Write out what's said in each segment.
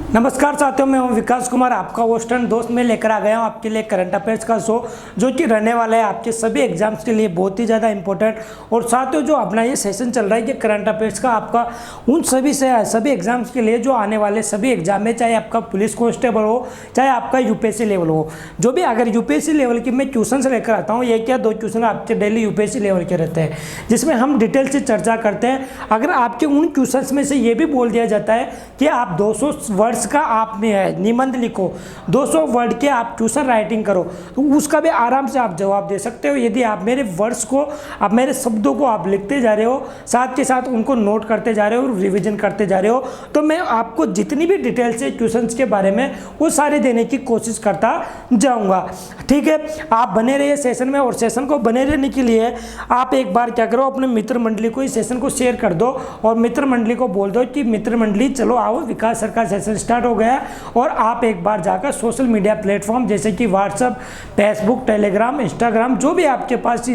नमस्कार साथियों, मैं हूं विकास कुमार, आपका होस्ट एंड दोस्त। मैं लेकर आ गया हूं आपके लिए करंट अफेयर्स का शो, जो कि रहने वाला है आपके सभी एग्जाम्स के लिए बहुत ही ज़्यादा इंपॉर्टेंट। और साथियों, जो अपना ये सेशन चल रहा है कि करंट अफेयर्स का आपका उन सभी एग्जाम्स के लिए जो आने वाले सभी एग्जाम में, चाहे आपका पुलिस कांस्टेबल हो, चाहे आपका यूपीएससी लेवल हो, जो भी अगर यूपीएससी लेवल की मैं क्वेश्चन लेकर आता हूँ, एक या दो क्वेश्चन आपके डेली यूपीएससी लेवल के रहते हैं, जिसमें हम डिटेल से चर्चा करते हैं। अगर आपके उन क्वेश्चन में से ये भी बोल दिया जाता है कि आप 200 वर्ड्स का आप निबंध लिखो, 200 वर्ड के आप क्वेश्चन राइटिंग करो, तो उसका भी आराम से आप जवाब दे सकते हो, यदि आप मेरे वर्ड्स को, आप मेरे शब्दों को आप लिखते जा रहे हो, साथ के साथ उनको नोट करते जा रहे हो, रिवीजन करते जा रहे हो, तो मैं आपको जितनी भी डिटेल से क्वेश्चंस के बारे में वो सारे देने की कोशिश करता जाऊंगा। ठीक है, आप बने रहिए सेशन में। और सेशन को बने रहने के लिए आप एक बार क्या करो, अपने मित्र मंडली को इस सेशन को शेयर कर दो और मित्र मंडली को बोल दो कि मित्र मंडली चलो आओ, विकास सर का सेशन स्टार्ट हो गया। और आप एक बार जाकर सोशल मीडिया प्लेटफॉर्म जैसे कि व्हाट्सएप, फेसबुक, टेलीग्राम, इंस्टाग्राम, जो भी आपके पास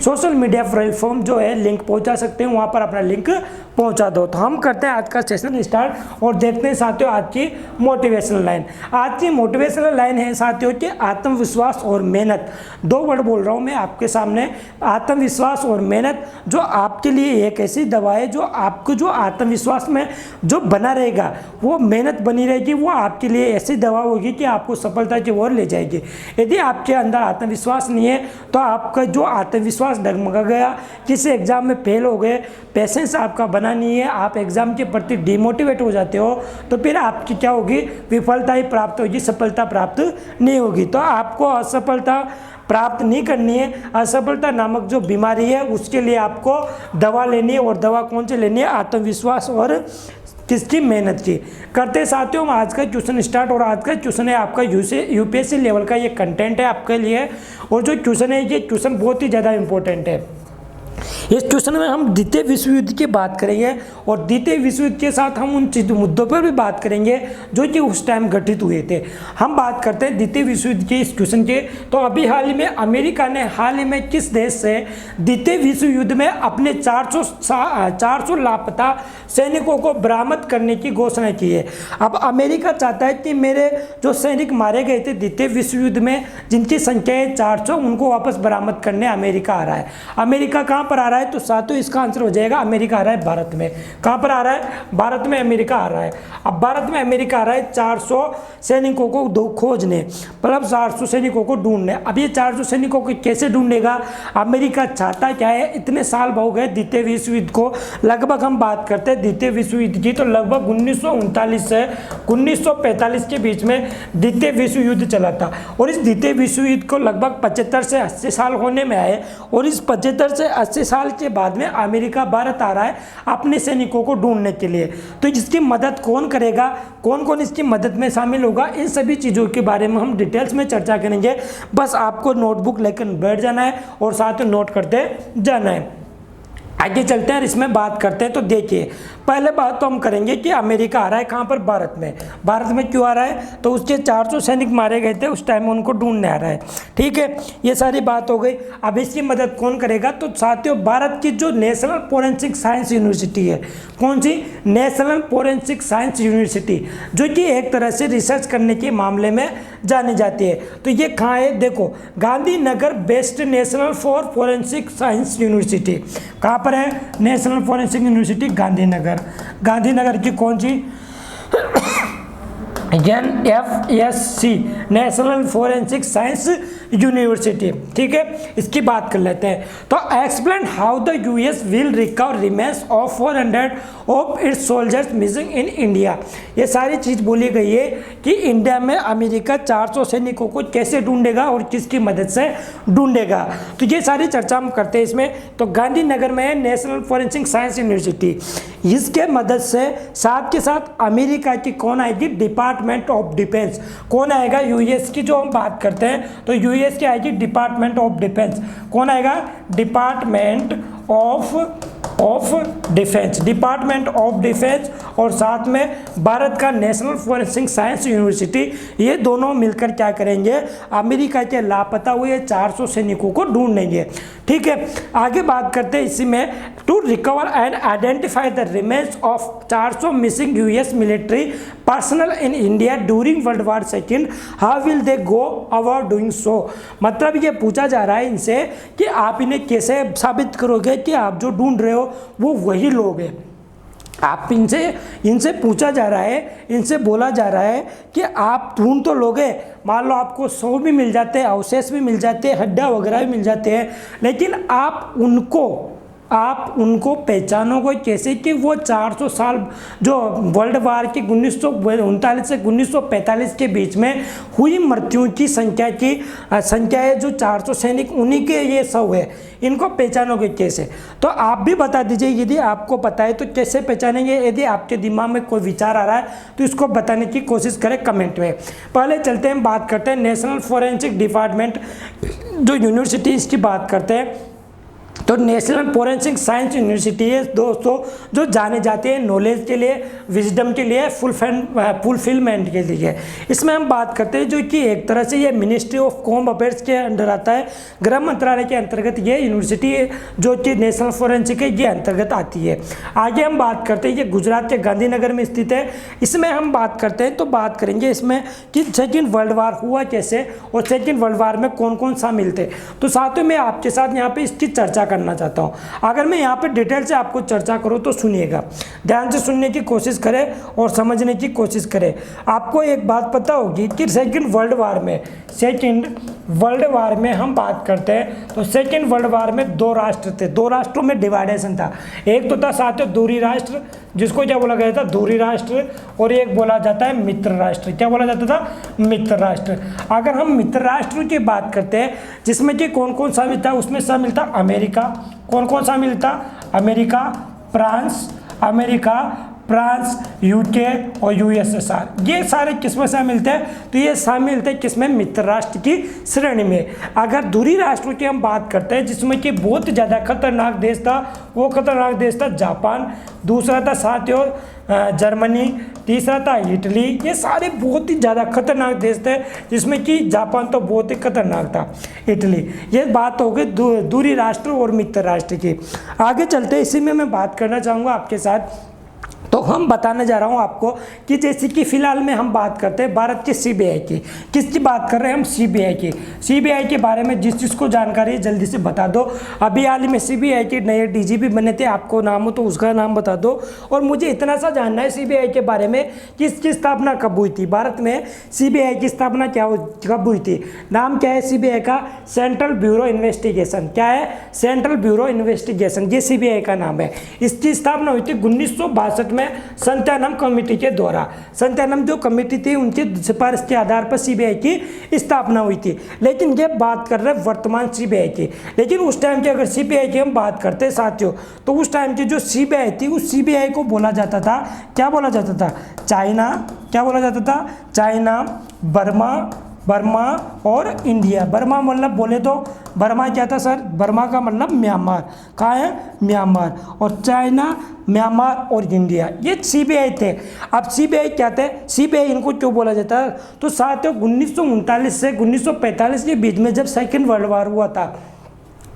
सोशल मीडिया प्लेटफॉर्म जो है लिंक पहुंचा सकते हैं, वहां पर अपना लिंक पहुंचा दो। तो हम करते हैं आज का सेशन स्टार्ट और देखते हैं साथियों आज की मोटिवेशनल लाइन। आज की मोटिवेशनल लाइन है साथियों कि आत्मविश्वास और मेहनत। दो वर्ड बोल रहा हूं मैं आपके सामने, आत्मविश्वास और मेहनत, जो आपके लिए एक ऐसी दवा है जो आपको जो आत्मविश्वास में जो बना रहेगा, वो मेहनत बनी रहेगी, वो आपके लिए ऐसी दवा होगी कि आपको सफलता की ओर ले जाएगी। यदि आपके अंदर आत्मविश्वास नहीं है तो आपका जो आत्मविश्वास डगमगा गया, किसी एग्जाम में फेल हो गए, पेशेंस आपका बना नहीं है, आप एग्जाम के प्रति डिमोटिवेट हो जाते हो, तो फिर आपकी क्या होगी, विफलता ही प्राप्त होगी, सफलता प्राप्त नहीं होगी। तो आपको असफलता प्राप्त नहीं करनी है। असफलता नामक जो बीमारी है उसके लिए आपको दवा लेनी है। और दवा कौन सी लेनी है? आत्मविश्वास और किसकी? मेहनत की। करते साथियों आज का क्वेश्चन स्टार्ट। और आज का क्वेश्चन है आपका यूपीएससी लेवल का ये कंटेंट है आपके लिए। और जो क्वेश्चन है ये क्वेश्चन बहुत ही ज़्यादा इंपॉर्टेंट है। इस क्वेश्चन में हम द्वितीय विश्व युद्ध की बात करेंगे और द्वितीय विश्व युद्ध के साथ हम उन मुद्दों पर भी बात करेंगे जो कि उस टाइम घटित हुए थे। हम बात करते हैं द्वितीय विश्व युद्ध के इस क्वेश्चन के। तो अभी हाल ही में अमेरिका ने हाल ही में किस देश से द्वितीय विश्व युद्ध में अपने 400 लापता सैनिकों को बरामद करने की घोषणा की है। अब अमेरिका चाहता है कि मेरे जो सैनिक मारे गए थे द्वितीय विश्व युद्ध में, जिनकी संख्या है 400, उनको वापस बरामद करने अमेरिका आ रहा है। अमेरिका कहाँ पर आ रहा है? तो साथियों इसका आंसर हो जाएगा अमेरिका आ रहा है भारत में। कहां पर आ रहा है? भारत में अमेरिका आ रहा है। अब भारत में अमेरिका आ रहा है 400 सैनिकों को खोजने, मतलब 400 सैनिकों को ढूंढने। अब ये 400 सैनिकों को कैसे ढूंढेगा? अमेरिका चाहता क्या है? इतने साल हो गए द्वितीय विश्व युद्ध को, लगभग हम बात करते हैं द्वितीय विश्व युद्ध की, तो लगभग 1939 से 1945 के बीच में द्वितीय विश्व युद्ध चला था। और इस द्वितीय विश्व युद्ध को लगभग 75 से 80 साल होने में आए। और इस 75 से 80 साल के बाद में अमेरिका भारत आ रहा है अपने सैनिकों को ढूंढने के लिए। तो इसकी मदद कौन करेगा, कौन कौन इसकी मदद में शामिल होगा, इन सभी चीज़ों के बारे में हम डिटेल्स में चर्चा करेंगे। बस आपको नोटबुक लेकर बैठ जाना है और साथ में नोट करते जाना है। आगे चलते हैं और इसमें बात करते हैं। तो देखिए, पहले बात तो हम करेंगे कि अमेरिका आ रहा है कहाँ पर? भारत में। भारत में क्यों आ रहा है? तो उसके 400 सैनिक मारे गए थे उस टाइम, उनको ढूंढने आ रहा है। ठीक है, ये सारी बात हो गई। अब इसकी मदद कौन करेगा? तो साथियों भारत की जो नेशनल फोरेंसिक साइंस यूनिवर्सिटी है, कौन सी? नेशनल फोरेंसिक साइंस यूनिवर्सिटी, जो कि एक तरह से रिसर्च करने के मामले में जानी जाती है। तो ये कहाँ है? देखो, Gandhinagar based national for forensic science university. कहाँ पर है? National forensic university Gandhinagar. Gandhinagar की कौन सी? NFSC, national forensic science university. ठीक है, इसकी बात कर लेते हैं। तो explain how the US will recover remains of 400 of its soldiers missing in India. ये सारी चीज़ बोली गई है कि इंडिया में अमेरिका 400 सैनिकों को कैसे ढूंढेगा और किसकी मदद से ढूंढेगा। तो ये सारी चर्चा हम करते हैं इसमें। तो गांधीनगर में है नेशनल फोरेंसिक साइंस यूनिवर्सिटी, इसके मदद से साथ के साथ अमेरिका की कौन आएगी? Department of defence. कौन आएगा? यूएस की जो हम बात करते हैं तो यूएस की आएगी डिपार्टमेंट ऑफ डिफेंस। कौन आएगा? Department of defence, department of defence. और साथ में भारत का नेशनल फोरेंसिक साइंस यूनिवर्सिटी, ये दोनों मिलकर क्या करेंगे? अमेरिका के लापता हुए 400 सैनिकों को ढूंढेंगे। ठीक है, आगे बात करते हैं इसी में। To recover and identify the remains of 400 missing US military personnel in India during World War second, how will they go about doing so. मतलब ये पूछा जा रहा है इनसे कि आप इन्हें कैसे साबित करोगे कि आप जो ढूंढ रहे हो वो वही लोग हैं। आप इनसे पूछा जा रहा है, इनसे बोला जा रहा है कि आप ढूंढ तो लोगे, मान लो आपको 100 भी मिल जाते हैं, अवशेष भी मिल जाते हैं, हड्डा वगैरह भी मिल जाते हैं, लेकिन आप उनको पहचानोगे कैसे कि वो 400 साल जो वर्ल्ड वार के 1939 से 1945 के बीच में हुई मृत्युओं की संख्या है जो 400 सैनिक उन्हीं के ये सब है, इनको पहचानोगे कैसे। तो आप भी बता दीजिए यदि आपको पता है तो कैसे पहचानेंगे। यदि आपके दिमाग में कोई विचार आ रहा है तो इसको बताने की कोशिश करें कमेंट में। पहले चलते हैं, बात करते हैं नेशनल फोरेंसिक डिपार्टमेंट जो यूनिवर्सिटीज़ की बात करते हैं। तो नेशनल फोरेंसिक साइंस यूनिवर्सिटी है दोस्तों, जो जाने जाते हैं नॉलेज के लिए, विजडम के लिए, फुलफिलमेंट के लिए। इसमें हम बात करते हैं जो कि एक तरह से ये मिनिस्ट्री ऑफ होम अफेयर्स के अंडर आता है, गृह मंत्रालय के अंतर्गत ये यूनिवर्सिटी है जो कि नेशनल फोरेंसिक है, ये अंतर्गत आती है। आगे हम बात करते हैं, ये गुजरात के गांधीनगर में स्थित है। इसमें हम बात करते हैं तो बात करेंगे इसमें कि सेकेंड वर्ल्ड वार हुआ कैसे और सेकेंड वर्ल्ड वार में कौन कौन शामिल थे। तो साथियों मैं आपके साथ यहाँ पे इसकी चर्चा करना चाहता हूं। अगर मैं यहाँ पे डिटेल से आपको चर्चा करूं तो सुनिएगा, ध्यान से सुनने की कोशिश करें और समझने की कोशिश करें। आपको एक बात पता होगी कि सेकेंड वर्ल्ड वार में हम बात करते हैं तो सेकेंड वर्ल्ड वार में 2 राष्ट्र थे, 2 राष्ट्रों में डिवाइडेशन था। एक तो था साथियों दूरी राष्ट्र, जिसको क्या बोला गया था, दूरी राष्ट्र, और एक बोला जाता है मित्र राष्ट्र। क्या बोला जाता था, मित्र राष्ट्र। अगर हम मित्र राष्ट्र की बात करते हैं जिसमें कि कौन कौन शामिल था, उसमें शामिल था अमेरिका। कौन कौन शामिल था, अमेरिका, फ्रांस, यूके और यूएसएसआर। ये सारे किसमें शामिल थे, तो ये शामिल थे किसमें, मित्र राष्ट्र की श्रेणी में। अगर दूरी राष्ट्रों की हम बात करते हैं जिसमें कि बहुत ज़्यादा खतरनाक देश था, वो खतरनाक देश था जापान, दूसरा था साथियों जर्मनी, तीसरा था इटली। ये सारे बहुत ही ज़्यादा खतरनाक देश थे, जिसमें कि जापान तो बहुत ही खतरनाक था, इटली। ये बात हो गई दूरी राष्ट्र और मित्र राष्ट्र की। आगे चलते इसी में मैं बात करना चाहूँगा आपके साथ। तो हम बताने जा रहा हूं आपको कि जैसे कि फिलहाल में हम बात करते हैं भारत के सीबीआई की। किसकी बात कर रहे हैं हम, सीबीआई की। सीबीआई के बारे में जिस जिसको जानकारी है जल्दी से बता दो। अभी हाल ही में सीबीआई के नए डीजीपी बने थे, आपको नाम हो तो उसका नाम बता दो। और मुझे इतना सा जानना है सीबीआई के बारे में कि इसकी स्थापना कब हुई थी, भारत में सीबीआई की स्थापना कब हुई थी। नाम क्या है सीबीआई का, सेंट्रल ब्यूरो इन्वेस्टिगेशन। क्या है, सेंट्रल ब्यूरो इन्वेस्टिगेशन, ये सीबीआई का नाम है। इसकी स्थापना हुई थी 1962 में संत्यानम कमेटी के द्वारा। संत्यानम जो कमेटी थी उनकी सिफारिश के आधार पर सीबीआई की स्थापना हुई थी। लेकिन ये बात कर रहे हैं वर्तमान सीबीआई की। लेकिन उस टाइम की अगर सीबीआई की हम बात करते हैं साथियों, तो उस टाइम की जो सीबीआई थी उस सीबीआई को बोला जाता था, क्या बोला जाता था, चाइना। क्या बोला जाता था, चाइना, बर्मा और इंडिया। बर्मा मतलब बोले तो बर्मा क्या था सर, बर्मा का मतलब म्यांमार। कहाँ है, म्यांमार। और चाइना, म्यांमार और इंडिया, ये सीबीआई थे। अब सीबीआई क्या थे, सीबीआई इनको क्यों बोला जाता है, तो साथियों 1939 से 1945 के बीच में जब सेकेंड वर्ल्ड वार हुआ था,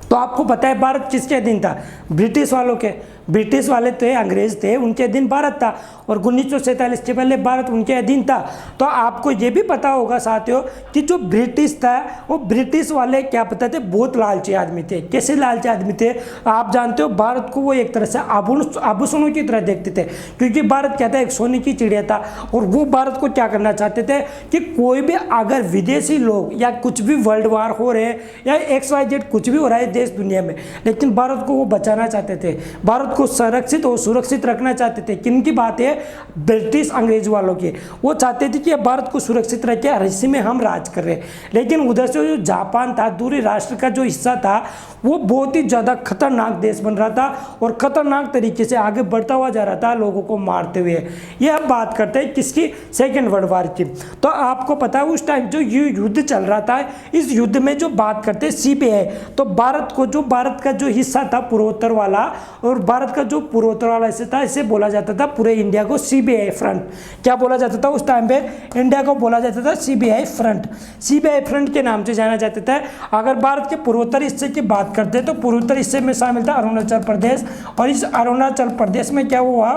तो आपको पता है भारत किसके अधीन था, ब्रिटिश वालों के। ब्रिटिश वाले थे, अंग्रेज थे, उनके अधीन भारत था। और 1947 के पहले भारत उनके अधीन था। तो आपको ये भी पता होगा साथियों कि जो ब्रिटिश था वो ब्रिटिश वाले क्या पता थे, बहुत लालची आदमी थे। कैसे लालची आदमी थे, आप जानते हो, भारत को वो एक तरह से आभूषणों की तरह देखते थे, क्योंकि भारत क्या था, एक सोने की चिड़िया था। और वो भारत को क्या करना चाहते थे कि कोई भी अगर विदेशी लोग या कुछ भी वर्ल्ड वार हो रहे हैं या XYZ कुछ भी हो रहा है देश दुनिया में, लेकिन भारत को वो बचाना चाहते थे, भारत को संरक्षित और सुरक्षित रखना चाहते थे। किनकी बात है, ब्रिटिश अंग्रेज वालों की। वो चाहते थे कि भारत को सुरक्षित रखे और इसी में हम राज कर रहे हैं। लेकिन उधर से जो जापान था, दूरी राष्ट्र का जो हिस्सा था, वो बहुत ही ज़्यादा खतरनाक देश बन रहा था और खतरनाक तरीके से आगे बढ़ता हुआ जा रहा था, लोगों को मारते हुए। ये हम बात करते हैं किसकी, सेकेंड वर्ल्ड वार की। तो आपको पता है उस टाइम जो युद्ध चल रहा था, इस युद्ध में जो बात करते हैं सीबीआई, तो भारत का जो हिस्सा था पूर्वोत्तर वाला, और भारत का जो पूर्वोत्तर वाला हिस्सा था, इसे बोला जाता था पूरे इंडिया को सीबीआई फ्रंट। क्या बोला जाता था उस टाइम पे, इंडिया को बोला जाता था सीबीआई फ्रंट। सीबीआई फ्रंट के नाम से जाना जाता था। अगर भारत के पूर्वोत्तर हिस्से की बात करते हैं तो पूर्वोत्तर हिस्से में शामिल था अरुणाचल प्रदेश। और इस अरुणाचल प्रदेश में क्या हुआ,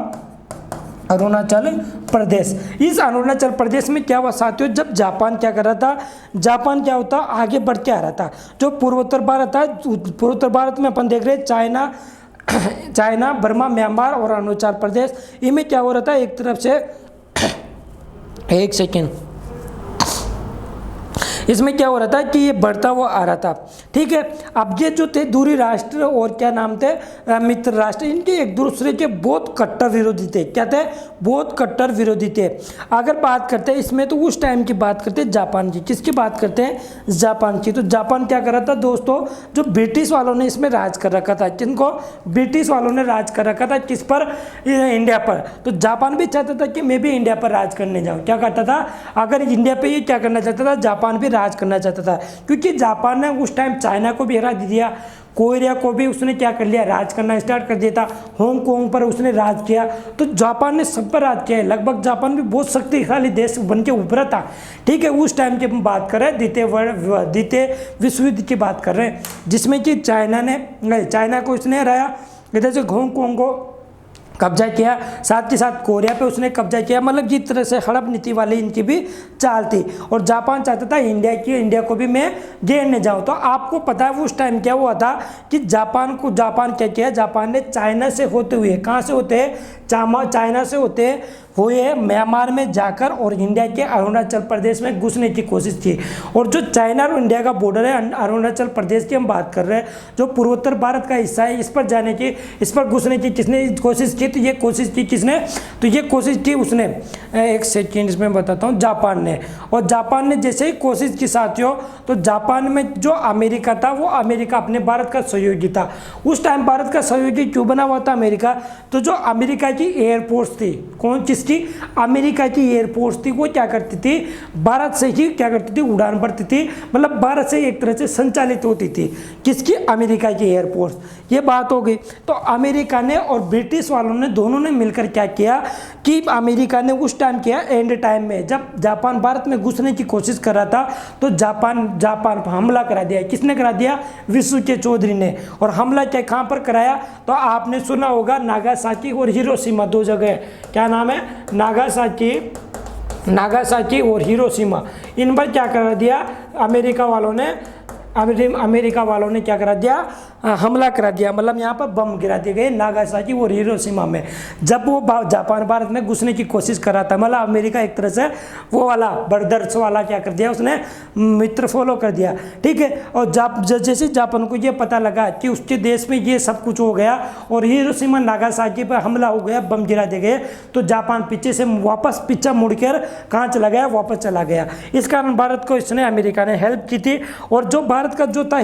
अरुणाचल प्रदेश। इस अरुणाचल प्रदेश में क्या हुआ साथियों, जब जापान क्या कर रहा था, जापान क्या होता आगे बढ़ के आ रहा था। जो पूर्वोत्तर भारत था, पूर्वोत्तर भारत में अपन देख रहे हैं चाइना, बर्मा, म्यांमार और अरुणाचल प्रदेश, इनमें क्या हो रहा था, एक तरफ से एक सेकेंड, इसमें क्या हो रहा था कि ये बढ़ता हुआ आ रहा था। ठीक है, अब ये जो थे दूरी राष्ट्र और क्या नाम थे मित्र राष्ट्र, इनके एक दूसरे के बहुत कट्टर विरोधी थे। क्या थे, बहुत कट्टर विरोधी थे। अगर बात करते हैं इसमें तो उस टाइम की बात करते हैं जापान की। किसकी बात करते हैं, जापान की। तो जापान क्या कर रहा था दोस्तों, जो ब्रिटिश वालों ने इसमें राज कर रखा था। किनको, ब्रिटिश वालों ने राज कर रखा था, किस पर, इंडिया पर। तो जापान भी चाहता था कि मैं भी इंडिया पर राज करने जाऊँ। क्या करता था, अगर इंडिया पे ये क्या करना चाहता था, जापान भी राज करना चाहता था, क्योंकि जापान ने उस टाइम चाइना को भी हरा दिया, कोरिया को भी उसने क्या कर लिया, राज करना स्टार्ट कर दिया था, हांगकांग पर उसने राज किया। तो जापान ने सब पर राज किया है। लगभग जापान भी बहुत शक्तिशाली देश बन के उभरा था। ठीक है, उस टाइम की हम बात कर रहे हैं, द्वितीय विश्व युद्ध की बात कर रहे हैं, जिसमें कि चाइना को उसने हराया, इधर से हांगकांग को कब्जा किया, साथ के साथ कोरिया पे उसने कब्जा किया। मतलब जिस तरह से हड़प नीति वाली इनकी भी चाल थी। और जापान चाहता था इंडिया को भी मैं घेरने जाऊं। तो आपको पता है उस टाइम क्या हुआ था कि जापान क्या किया, जापान ने चाइना से होते हुए, कहाँ से होते हैं, चाइना से होते हुए म्यांमार में जाकर और इंडिया के अरुणाचल प्रदेश में घुसने की कोशिश की। और जो चाइना और इंडिया का बॉर्डर है, अरुणाचल प्रदेश की हम बात कर रहे हैं, जो पूर्वोत्तर भारत का हिस्सा है, इस पर घुसने की किसने कोशिश की, तो ये कोशिश की किसने, तो ये कोशिश की उसने, एक सेकेंड इसमें बताता हूँ, जापान ने। और जापान ने जैसे ही कोशिश की साथियों, तो जापान में जो अमेरिका था, वो अमेरिका अपने भारत का सहयोगी था। उस टाइम भारत का सहयोगी क्यों बना हुआ था अमेरिका, तो जो अमेरिका की एयरफोर्स थी, कौन किसकी, अमेरिका की एयरफोर्स थी, वो क्या करती थी, भारत से ही क्या करती थी, उड़ान भरती थी। मतलब भारत से एक तरह से संचालित होती थी, किसकी, अमेरिका की एयरफोर्स। ये बात हो गई। तो अमेरिका ने और ब्रिटिश वालों ने, दोनों ने मिलकर क्या किया कि अमेरिका ने उस टाइम किया, एंड टाइम में जब जापान भारत में घुसने की कोशिश कर रहा था, तो जापान पर हमला करा दिया। किसने करा दिया, विश्व के चौधरी ने। और हमला क्या, कहाँ पर कराया, तो आपने सुना होगा नागासाकी और हिरोशिमा, दो जगह, क्या नाम है, नागासाकी और हिरोशिमा, इन पर क्या करा दिया अमेरिका वालों ने क्या करा दिया, हमला करा दिया। मतलब यहाँ पर बम गिरा दिए गए नागासाकी और हिरोशिमा में, जब वो जापान भारत में घुसने की कोशिश कर रहा था। मतलब अमेरिका एक तरह से वो वाला बर्दर्स वाला क्या कर दिया, उसने मित्र फॉलो कर दिया। ठीक है, और जैसे जापान को ये पता लगा कि उसके देश में ये सब कुछ हो गया और हिरोशिमा नागासाकी पर हमला हो गया, बम गिरा दिए गए, तो जापान पीछे मुड़कर कहाँ चला गया, वापस चला गया। इस कारण भारत को इसने, अमेरिका ने हेल्प की थी। और जो भारत का जो था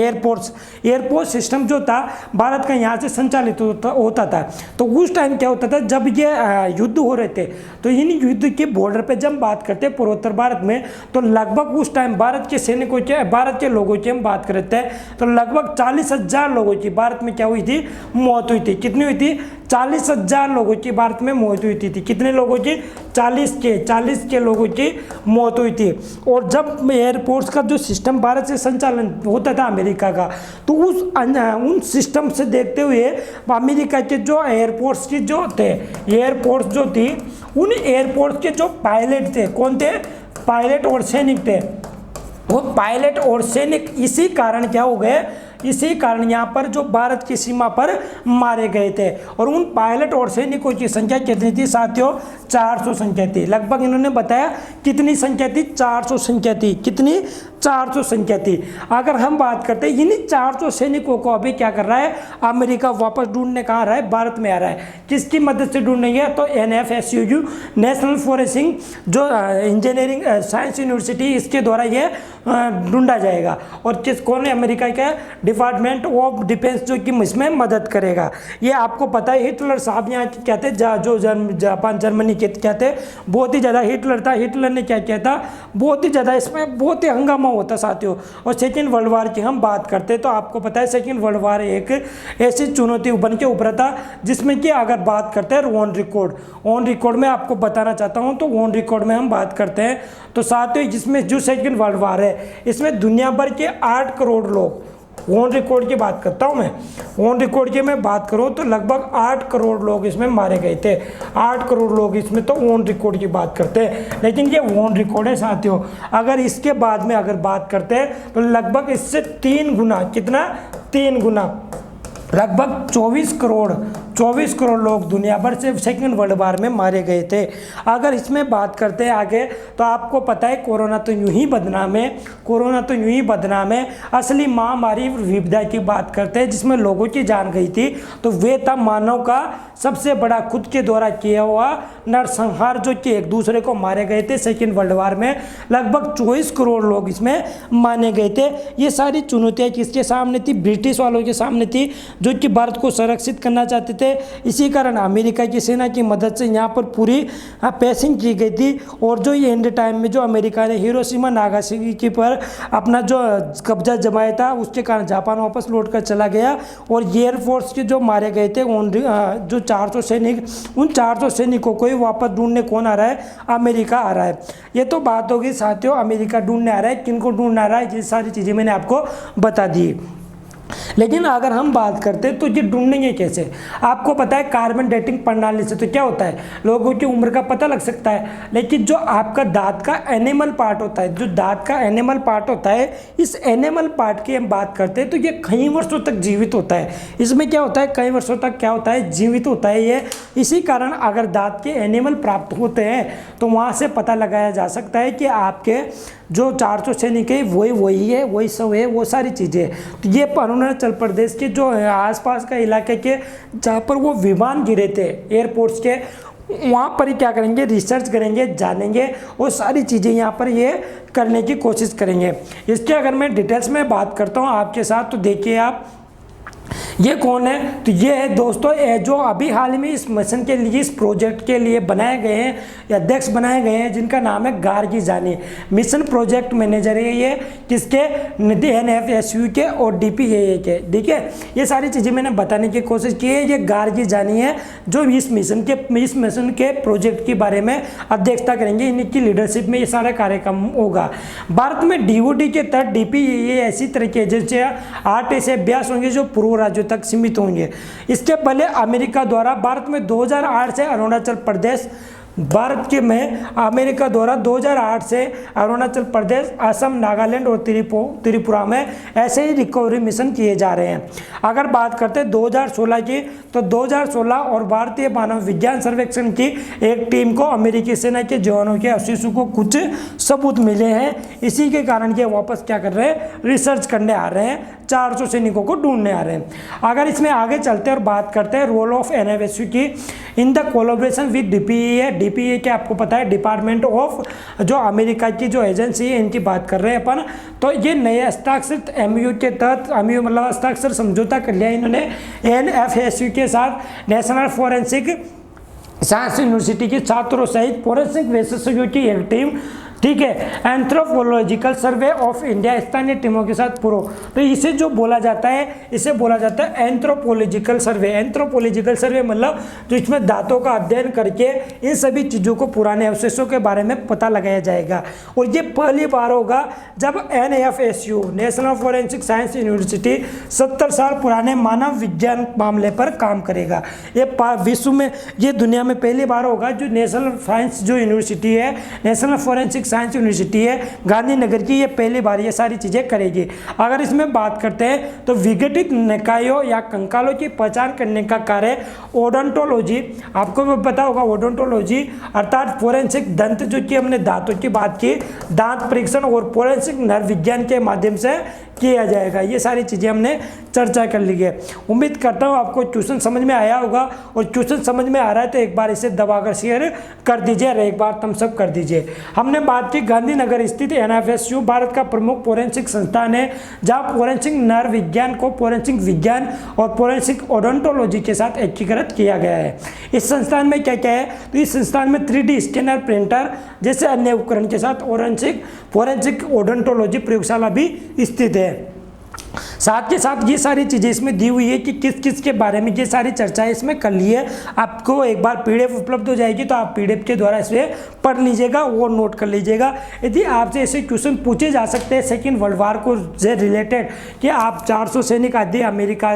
एयरपोर्ट सिस्टम जो था भारत का, यहाँ से संचालित होता था। तो उस टाइम क्या होता था, जब ये युद्ध हो रहे थे, तो इन युद्ध के बॉर्डर पे जब बात करते हैं पूर्वोत्तर भारत में, तो लगभग उस टाइम भारत के लोगों की हम बात करते हैं, तो लगभग 40,000 लोगों की भारत में क्या हुई थी, मौत हुई थी। कितनी हुई थी, 40,000 लोगों की भारत में मौत हुई थी। कितने लोगों की, 40 के लोगों की मौत हुई थी। और जब एयरपोर्ट्स का जो सिस्टम भारत से संचालन होता था अमेरिका का, तो उन सिस्टम से देखते हुए अमेरिका के जो एयरपोर्ट्स की जो थे, एयरपोर्ट्स जो थी, उन एयरपोर्ट्स के जो पायलट थे, कौन थे, पायलट और सैनिक थे। वो पायलट और सैनिक इसी कारण क्या हो गए, इसी कारण यहाँ पर जो भारत की सीमा पर मारे गए थे। और उन पायलट और सैनिकों की संख्या कितनी थी साथियों, 400 संख्या थी। लगभग इन्होंने बताया कितनी संख्या थी, 400 संख्या थी। कितनी, 400 संख्या थी। अगर हम बात करते हैं इन्हीं 400 सैनिकों को अभी क्या कर रहा है, अमेरिका वापस ढूंढने कहाँ आ रहा है, भारत में आ रहा है। किसकी मदद से ढूंढेंगे, तो NFSU नेशनल फॉरेस्टिंग जो इंजीनियरिंग साइंस यूनिवर्सिटी, इसके द्वारा ये ढूंढा जाएगा। और कौन है, अमेरिका का डिपार्टमेंट ऑफ डिफेंस जो कि इसमें मदद करेगा। ये आपको पता है, हिटलर साहब यहाँ क्या थे, जो जापान जर्मनी के क्या थे, बहुत ही ज़्यादा हिटलर था। हिटलर ने क्या किया था, बहुत ही ज़्यादा इसमें बहुत ही हंगामा होता साथियों। और सेकेंड वर्ल्ड वार की हम बात करते हैं, तो आपको पता है सेकेंड वर्ल्ड वार एक ऐसी चुनौती बन के उभरा था, जिसमें कि अगर बात करते हैं ऑन रिकॉर्ड में आपको बताना चाहता हूँ, तो ऑन रिकॉर्ड में हम बात करते हैं, तो साथियों जिसमें जो सेकेंड वर्ल्ड वार है, इसमें दुनिया भर के 8 करोड़ लोग ऑन रिकॉर्ड की बात करता हूँ मैं, ऑन रिकॉर्ड की मैं बात करूँ तो लगभग 8 करोड़ लोग इसमें मारे गए थे। 8 करोड़ लोग इसमें तो ऑन रिकॉर्ड की बात करते हैं, लेकिन ये ऑन रिकॉर्ड है साथियों। अगर इसके बाद में अगर बात करते हैं तो लगभग इससे 3 गुना, कितना, 3 गुना, लगभग 24 करोड़ लोग दुनिया भर से सेकेंड वर्ल्ड वार में मारे गए थे। अगर इसमें बात करते हैं आगे तो आपको पता है कोरोना तो यूं ही बदनाम है, कोरोना तो यूं ही बदनाम है। असली महामारी विपदा की बात करते हैं जिसमें लोगों की जान गई थी, तो वे था मानव का सबसे बड़ा खुद के द्वारा किया हुआ नरसंहार, जो कि एक दूसरे को मारे गए थे सेकेंड वर्ल्ड वार में। लगभग 24 करोड़ लोग इसमें माने गए थे। ये सारी चुनौतियाँ किसके सामने थी? ब्रिटिश वालों के सामने थी, जो कि भारत को संरक्षित करना चाहते थे। इसी कारण अमेरिका की सेना की मदद से यहाँ पर पूरी पैसिंग की गई थी। और जो ये एंड टाइम में जो अमेरिका ने हिरोशिमा नागासाकी पर अपना जो कब्जा जमाया था, उसके कारण जापान वापस लौट कर चला गया। और एयरफोर्स के जो मारे गए थे जो 400 सैनिक, उन 400 सैनिकों को ही वापस ढूंढने कौन आ रहा है? अमेरिका आ रहा है। ये तो बात होगी साथियों, अमेरिका ढूंढने आ रहा है, किनको ढूंढने आ रहा है, ये सारी चीज़ें मैंने आपको बता दी। लेकिन अगर हम बात करते हैं तो ये ढूंढेंगे कैसे? आपको पता है कार्बन डेटिंग प्रणाली से तो क्या होता है, लोगों की उम्र का पता लग सकता है। लेकिन जो आपका दांत का एनिमल पार्ट होता है, जो दांत का एनिमल पार्ट होता है, इस एनिमल पार्ट की हम बात करते हैं तो ये कई वर्षों तक जीवित होता है। इसमें क्या होता है, कई वर्षों तक क्या होता है, जीवित होता है ये। इसी कारण अगर दांत के एनिमल प्राप्त होते हैं तो वहाँ से पता लगाया जा सकता है कि आपके जो 400 सैनिक है वही है, वही सब है, वो सारी चीज़ें। तो ये अरुणाचल प्रदेश के जो आसपास का इलाके के जहाँ पर वो विमान गिरे थे एयरपोर्ट्स के, वहाँ पर ही क्या करेंगे, रिसर्च करेंगे, जानेंगे, वो सारी चीज़ें यहाँ पर ये करने की कोशिश करेंगे। इसके अगर मैं डिटेल्स में बात करता हूँ आपके साथ, तो देखिए आप, ये कौन है? तो ये है दोस्तों जो अभी हाल ही में इस मिशन के लिए, इस प्रोजेक्ट के लिए बनाए गए हैं या अध्यक्ष बनाए गए हैं, जिनका नाम है गार्गी जानी। मिशन प्रोजेक्ट मैनेजर है ये, किसके? NFSU के और DPAA के। ठीक है, ये सारी चीज़ें मैंने बताने की कोशिश की है। ये गार्गी जानी है जो इस मिशन के प्रोजेक्ट के बारे में अध्यक्षता करेंगे। इनकी लीडरशिप में ये सारा कार्यक्रम होगा। भारत में DOD के तहत DPAA ऐसी तरह की एजेंसियाँ 8 ऐसे अभ्यास होंगे जो पूर्व राज्यों तक सीमित होंगे। इसके पहले अमेरिका द्वारा भारत में 2008 से अरुणाचल प्रदेश, भारत के में अमेरिका द्वारा 2008 से अरुणाचल प्रदेश, असम, नागालैंड और त्रिपुरा में ऐसे ही रिकवरी मिशन किए जा रहे हैं। अगर बात करते हैं 2016 की, तो 2016 और भारतीय मानव विज्ञान सर्वेक्षण की एक टीम को अमेरिकी सेना के जवानों के अवशेषों को कुछ सबूत मिले हैं। इसी के कारण ये वापस क्या कर रहे हैं, रिसर्च करने आ रहे हैं, 400 सैनिकों को ढूंढने आ रहे हैं। अगर इसमें आगे चलते हैं और बात करते हैं रोल ऑफ NFSU की in the collaboration with DPAA। DPAA के आपको पता है डिपार्टमेंट ऑफ, जो अमेरिका की जो एजेंसी है, इनकी बात कर रहे हैं अपन। तो ये नए हस्ताक्षरित MOU के तहत, MOU मतलब हस्ताक्षर समझौता कर लिया इन्होंने NFSU के साथ। नेशनल फोरेंसिक साइंस यूनिवर्सिटी के छात्रों सहित फोरेंसिक विशेषज्ञों की एक टीम, ठीक है, एंथ्रोपोलॉजिकल सर्वे ऑफ इंडिया, स्थानीय टीमों के साथ पूर्व। तो इसे जो बोला जाता है, इसे बोला जाता है एंथ्रोपोलॉजिकल सर्वे। एंथ्रोपोलॉजिकल सर्वे मतलब जो इसमें दांतों का अध्ययन करके इन सभी चीज़ों को, पुराने अवशेषों के बारे में पता लगाया जाएगा। और ये पहली बार होगा जब NFSU, national forensic science university, 70 साल पुराने मानव विज्ञान मामले पर काम करेगा। ये विश्व में, ये दुनिया में पहली बार होगा जो नेशनल साइंस जो यूनिवर्सिटी है, नेशनल फोरेंसिक साइंस यूनिवर्सिटी है गांधीनगर की, ये पहली बार ये सारी चीज़ें करेगी। अगर इसमें बात करते हैं तो विघटित निकायों या कंकालों की पहचान करने का कार्य ओडोंटोलॉजी, आपको भी पता होगा ओडोंटोलॉजी अर्थात फोरेंसिक दंत, जो कि हमने दांतों की बात की, दांत परीक्षण और फोरेंसिक नर विज्ञान के माध्यम से किया जाएगा। ये सारी चीज़ें हमने चर्चा कर ली है। उम्मीद करता हूँ आपको ट्यूशन समझ में आया होगा, और ट्यूशन समझ में आ रहा है तो एक बार इसे दबाकर शेयर कर दीजिए और एक बार थम्स अप कर दीजिए। हमने बात की गांधीनगर स्थित NFSU भारत का प्रमुख फोरेंसिक संस्थान है, जहाँ फोरेंसिक नर विज्ञान को फोरेंसिक विज्ञान और फोरेंसिक ओडोंटोलॉजी के साथ एकीकृत किया गया है। इस संस्थान में क्या क्या है, तो इस संस्थान में 3D स्कैनर, प्रिंटर जैसे अन्य उपकरण के साथ फोरेंसिक ओडोंटोलॉजी प्रयोगशाला भी स्थित है। साथ के साथ ये सारी चीज़ें इसमें दी हुई है कि किस किस के बारे में ये सारी चर्चाएं इसमें कर ली है। आपको एक बार पीडीएफ उपलब्ध हो जाएगी तो आप पीडीएफ के द्वारा इसे पढ़ लीजिएगा और नोट कर लीजिएगा। यदि आपसे ऐसे क्वेश्चन पूछे जा सकते हैं सेकेंड वर्ल्ड वार को से रिलेटेड कि आप 400 सैनिक आदि अमेरिका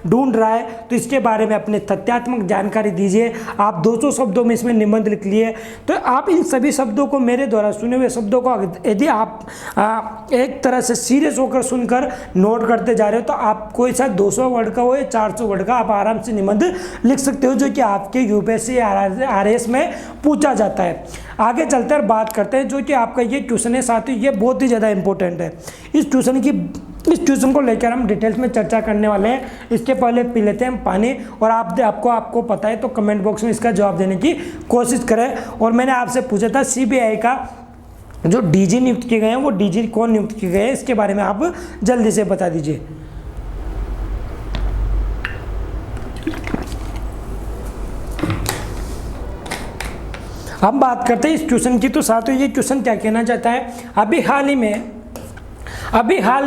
ढूंढ रहा है तो इसके बारे में अपने तथ्यात्मक जानकारी दीजिए। आप 200 शब्दों में इसमें निबंध लिख लिए। तो आप इन सभी शब्दों को मेरे द्वारा सुने हुए शब्दों को यदि आप एक तरह से सीरियस होकर सुनकर नोट करते जा रहे हो तो आपको ऐसा 200 वर्ड का हो या 400 वर्ड का आप आराम से निबंध लिख सकते हो, जो कि आपके यूपीएससी आरएस में पूछा जाता है। आगे चलते हैं बात करते हैं जो कि आपका ये ट्यूशन है साथियों, ये बहुत ही ज़्यादा इंपॉर्टेंट है। इस ट्यूशन को लेकर हम डिटेल्स में चर्चा करने वाले हैं। इसके पहले पी लेते हैं हम पानी, और आपको पता है तो कमेंट बॉक्स में इसका जवाब देने की कोशिश करें। और मैंने आपसे पूछा था सीबीआई का जो डीजी नियुक्त किए गए हैं वो डीजी कौन नियुक्त किए गए हैं, इसके बारे में आप जल्दी से बता दीजिए। हम बात करते हैं इस ट्यूशन की, तो साथियों ये ट्यूशन क्या कहना चाहता है, अभी हाल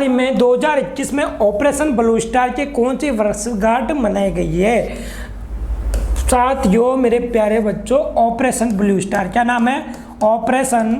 ही में 2021 में ऑपरेशन ब्लू स्टार के कौन सी वर्षगांठ मनाई गई है। साथियों मेरे प्यारे बच्चों, ऑपरेशन ब्लू स्टार, क्या नाम है, ऑपरेशन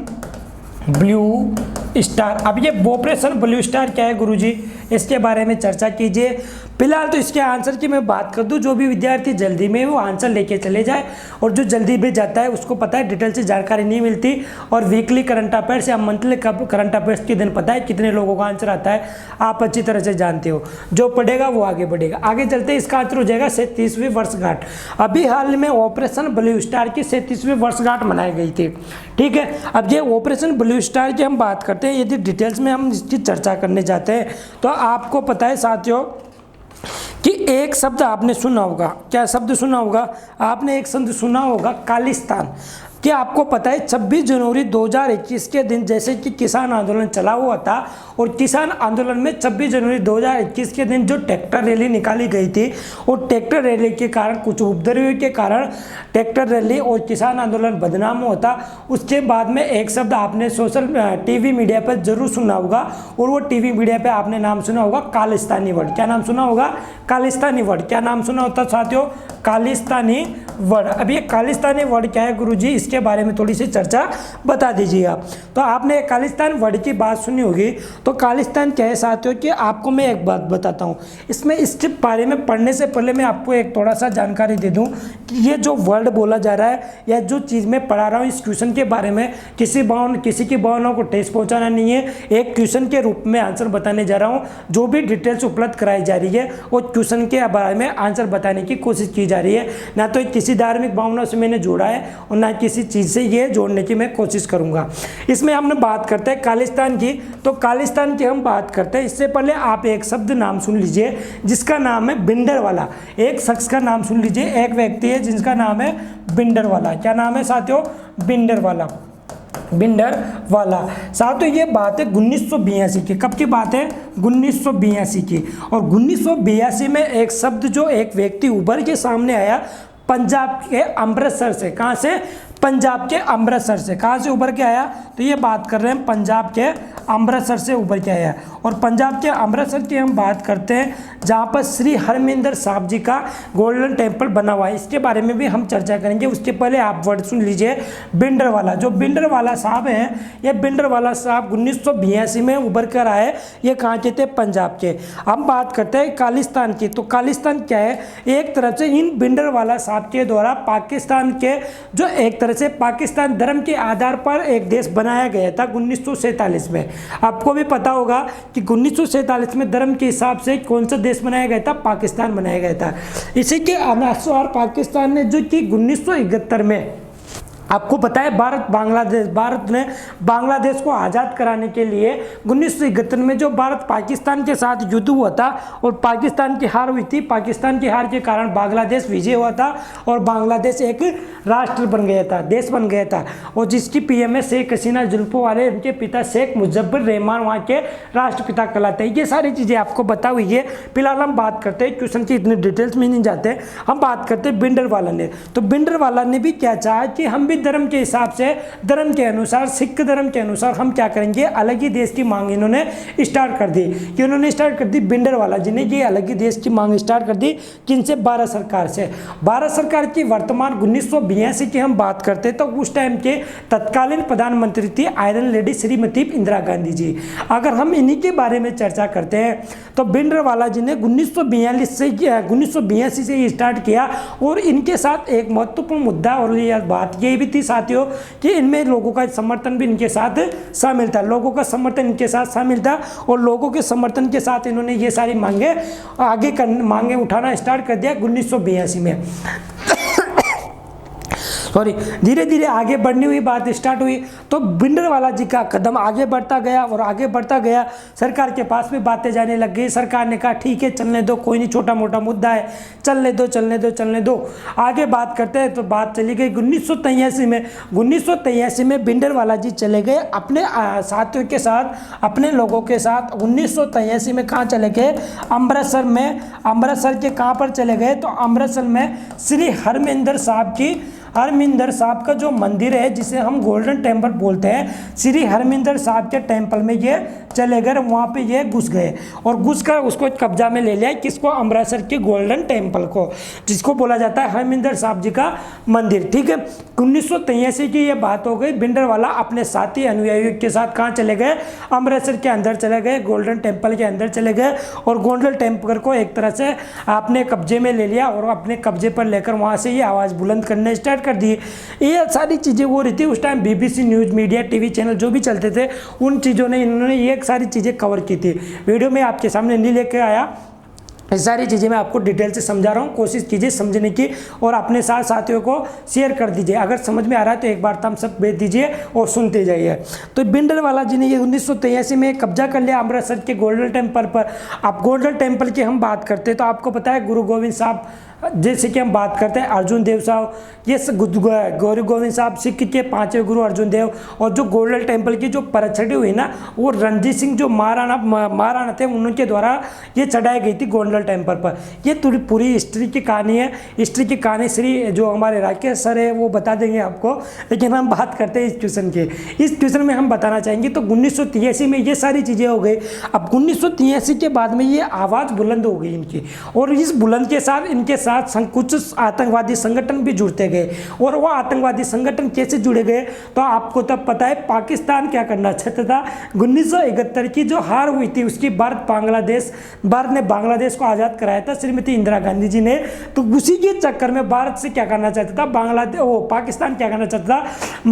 ब्लू स्टार। अब ये ऑपरेशन ब्लू स्टार क्या है गुरुजी, इसके बारे में चर्चा कीजिए। फिलहाल तो इसके आंसर की मैं बात कर दूं, जो भी विद्यार्थी जल्दी में वो आंसर लेके चले जाए, और जो जल्दी में जाता है उसको पता है डिटेल से जानकारी नहीं मिलती। और वीकली करंट अफेयर्स या मंथली करंट अफेयर्स के दिन पता है कितने लोगों का आंसर आता है, आप अच्छी तरह से जानते हो। जो पढ़ेगा वो आगे बढ़ेगा। आगे चलते हैं, इसका आंसर हो जाएगा 37वीं वर्षगांठ। अभी हाल में ऑपरेशन ब्लू स्टार की 37वीं वर्षगांठ मनाई गई थी। ठीक है, अब ये ऑपरेशन ब्लू स्टार की हम बात करते हैं, यदि डिटेल्स में हम इसकी चर्चा करने जाते हैं तो आपको पता है साथियों कि एक शब्द आपने सुना होगा, क्या शब्द सुना होगा, आपने एक शब्द सुना होगा खालिस्तान। क्या आपको पता है 26 जनवरी 2021 के दिन जैसे कि किसान आंदोलन चला हुआ था, और किसान आंदोलन में 26 जनवरी 2021 के दिन जो ट्रैक्टर रैली निकाली गई थी, और ट्रैक्टर रैली के कारण कुछ उपद्रवियों के कारण ट्रैक्टर रैली और किसान आंदोलन बदनाम होता। उसके बाद में एक शब्द आपने सोशल टीवी मीडिया पर जरूर सुना होगा, और वो टीवी मीडिया पर आपने नाम सुना होगा खालिस्तानी वर्ड। क्या नाम सुना होगा, खालिस्तानी वर्ड। क्या नाम सुना होता साथियों, खालिस्तानी वर्ड। अब ये खालिस्तानी वर्ड क्या है गुरुजी, इसके बारे में थोड़ी सी चर्चा बता दीजिए आप। तो आपने खालिस्तान वर्ड की बात सुनी होगी, तो खालिस्तान क्या है साथियों कि आपको मैं एक बात बताता हूँ, इसमें इसके बारे में पढ़ने से पहले मैं आपको एक थोड़ा सा जानकारी दे दूँ कि ये जो वर्ड बोला जा रहा है या जो चीज़ मैं पढ़ा रहा हूँ इस क्वेश्चन के बारे में किसी की भावनाओं को ठेस पहुँचाना नहीं है, एक क्वेश्चन के रूप में आंसर बताने जा रहा हूँ। जो भी डिटेल्स उपलब्ध कराई जा रही है वो क्वेश्चन के बारे में आंसर बताने की कोशिश की जा रही है, ना तो किसी धार्मिक भावना से मैंने जोड़ा है और ना किसी चीज़ से ये जोड़ने की मैं कोशिश करूंगा। इसमें हमने बात करते हैं खालिस्तान की, तो खालिस्तान की हम बात करते हैं। इससे पहले आप एक शब्द नाम सुन लीजिए जिसका नाम है भिंडरवाला। एक शख्स का नाम सुन लीजिए, एक व्यक्ति है जिसका नाम है भिंडरवाला। क्या नाम है साथियों, भिंडरवाला। साथियों ये बात है 1982 की। कब की बात है, 1982 की। और 1982 में एक शब्द जो एक व्यक्ति उभर के सामने आया पंजाब के अमृतसर से। कहाँ से, पंजाब के अमृतसर से। कहाँ से उभर के आया, तो ये बात कर रहे हैं पंजाब के अमृतसर से उभर के आया। और पंजाब के अमृतसर की हम बात करते हैं जहाँ पर श्री हरमिंदर साहब जी का गोल्डन टेम्पल बना हुआ है, इसके बारे में भी हम चर्चा करेंगे। उसके पहले आप वर्ड सुन लीजिए, भिंडरवाला। जो भिंडरवाला साहब हैं, ये भिंडरवाला साहब 1982 में उभर कर आए। ये कहाँ के थे, पंजाब के। हम बात करते हैं खालिस्तान की, तो खालिस्तान क्या है, एक तरफ से इन भिंडरवाला साहब के द्वारा पाकिस्तान के जो एक तरह से पाकिस्तान धर्म के आधार पर एक देश बनाया गया था 1947 में। आपको भी पता होगा कि 1947 में धर्म के हिसाब से कौन सा देश बनाया गया था, पाकिस्तान बनाया गया था। इसी के अनुसार पाकिस्तान ने जो कि 1971 में, आपको पता है भारत ने बांग्लादेश को आज़ाद कराने के लिए 1971 में जो भारत पाकिस्तान के साथ युद्ध हुआ था और पाकिस्तान की हार हुई थी। पाकिस्तान की हार के कारण बांग्लादेश विजय हुआ था और बांग्लादेश एक राष्ट्र बन गया था, देश बन गया था। और जिसकी पीएम है शेख हसीना जुल्फों वाले, उनके पिता शेख मुजफ्फर रहमान वहाँ के राष्ट्रपिता कहलाते हैं। ये सारी चीज़ें आपको बता हुई है। फिलहाल हम बात करते हैं, क्वेश्चन की इतने डिटेल्स में नहीं जाते, हम बात करते हैं भिंडरवाला ने। तो भिंडरवाला ने भी क्या चाहा कि हम भी अपने धर्म के हिसाब से, धर्म के अनुसार, सिख धर्म के अनुसार हम क्या करेंगे, अलग ही देश की मांग इन्होंने स्टार्ट कर दी। कि उन्होंने स्टार्ट कर दी भिंडरवाला जी ने ये अलग ही देश की मांग स्टार्ट कर दी। किनसे? भारत सरकार से। भारत सरकार की वर्तमान 1982 की हम बात करते हैं तो उस टाइम के तत्कालीन प्रधानमंत्री थी आयरन लेडी श्रीमती इंदिरा गांधी जी। अगर हम इन्हीं के बारे में चर्चा करते हैं तो भिंडरवाला जी ने 1982 से ये स्टार्ट किया। और इनके साथ एक महत्वपूर्ण मुद्दा और यह बात ये भी थी साथियों कि इनमें लोगों का समर्थन भी इनके साथ शामिल था, लोगों का समर्थन इनके साथ शामिल था। और लोगों के समर्थन के साथ इन्होंने ये सारी मांगे उठाना स्टार्ट कर दिया 1982 में। सॉरी, धीरे धीरे आगे बढ़नी हुई बात स्टार्ट हुई तो भिंडरवाला जी का कदम आगे बढ़ता गया और आगे बढ़ता गया। सरकार के पास भी बातें जाने लग गई। सरकार ने कहा ठीक है चलने दो, कोई नहीं, छोटा मोटा मुद्दा है, चलने दो चलने दो चलने दो। आगे बात करते हैं तो बात चली गई 1983 में। 1983 में भिंडरवाला जी चले गए अपने साथियों के साथ, अपने लोगों के साथ। 1983 में कहाँ चले गए? अमृतसर में। अमृतसर के कहाँ पर चले गए? तो अमृतसर में श्री हरमिंदर साहब का जो मंदिर है जिसे हम गोल्डन टेम्पल बोलते हैं, श्री हरमिंदर साहब के टेम्पल में ये चले गए, वहाँ पे ये घुस गए और घुसकर उसको कब्जा में ले लिया। किसको? अमृतसर के गोल्डन टेम्पल को, जिसको बोला जाता है हरमिंदर साहब जी का मंदिर। ठीक है, 1983 की ये बात हो गई। भिंडरवाला अपने साथी अनुयायियों के साथ कहाँ चले गए? अमृतसर के अंदर चले गए, गोल्डन टेम्पल के अंदर चले गए और गोल्डन टेम्पल को एक तरह से आपने कब्जे में ले लिया और अपने कब्जे पर लेकर वहाँ से ये आवाज़ बुलंद करने स्टार्ट कर दी। ये सारी चीज़ें वो रही थी उस time. BBC news media TV channel जो भी चलते थे उन चीज़ों ने इन्होंने ये सारी चीज़ें कवर की थी। वीडियो में आपके सामने नहीं लेके आया, ये सारी चीज़ें मैं आपको डिटेल से समझा रहा हूँ। कोशिश कीजिए समझने की और अपने साथ साथियों को शेयर कर दीजिए। अगर समझ में आ रहा है तो एक बार थम्स अप भेज दीजिए और सुनते जाइए। तो भिंडरवाला जी ने ये 1983 में कब्जा कर लिया अमृतसर के गोल्डन टेम्पल पर। अब गोल्डन टेम्पल की हम बात करते हैं तो आपको पता है गुरु गोविंद साहब, जैसे कि हम बात करते हैं अर्जुन देव साहब, ये गुरु गोविंद साहब सिख के 5वें गुरु अर्जुन देव। और जो गोल्डन टेम्पल की जो परछड़ी हुई ना वो रणजीत सिंह जो महाराणा थे उनके द्वारा ये चढ़ाई गई थी गोल्डन टेम्पल पर। ये पूरी हिस्ट्री की कहानी है। हिस्ट्री की कहानी श्री जो हमारे राकेश सर है वो बता देंगे आपको, लेकिन हम बात करते हैं इस ट्यूशन के। इस ट्यूशन में हम बताना चाहेंगे तो 1983 में ये सारी चीज़ें हो गई। अब 1983 के बाद में ये आवाज़ बुलंद हो गई इनकी और इस बुलंद के साथ इनके साथ कुछ आतंकवादी संगठन भी जुड़ते गए। और वो आतंकवादी संगठन कैसे जुड़े गए तो आपको तब पता है पाकिस्तान क्या करना चाहता था। 1971 की जो हार हुई थी उसकी भारत ने बांग्लादेश को आज़ाद कराया था श्रीमती इंदिरा गांधी जी ने। तो उसी के चक्कर में भारत से क्या करना चाहता था पाकिस्तान क्या करना चाहता था,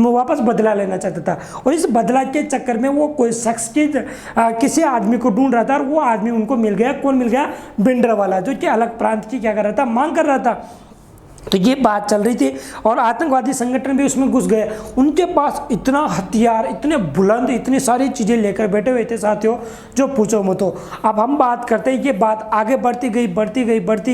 वापस बदला लेना चाहता था। और इस बदला के चक्कर में वो कोई शख्स की किसी आदमी को ढूंढ रहा था और वो आदमी उनको मिल गया। कौन मिल गया? भिंडरवाला, जो कि अलग प्रांत की क्या कर रहा था, मांग कर रहा था। तो ये बात चल रही थी और आतंकवादी संगठन भी उसमें घुस गए। उनके पास इतना हथियार, इतने बुलंद, इतनी सारी चीज़ें लेकर बैठे हुए थे साथियों, जो पूछो मत। अब हम बात करते हैं, ये बात आगे बढ़ती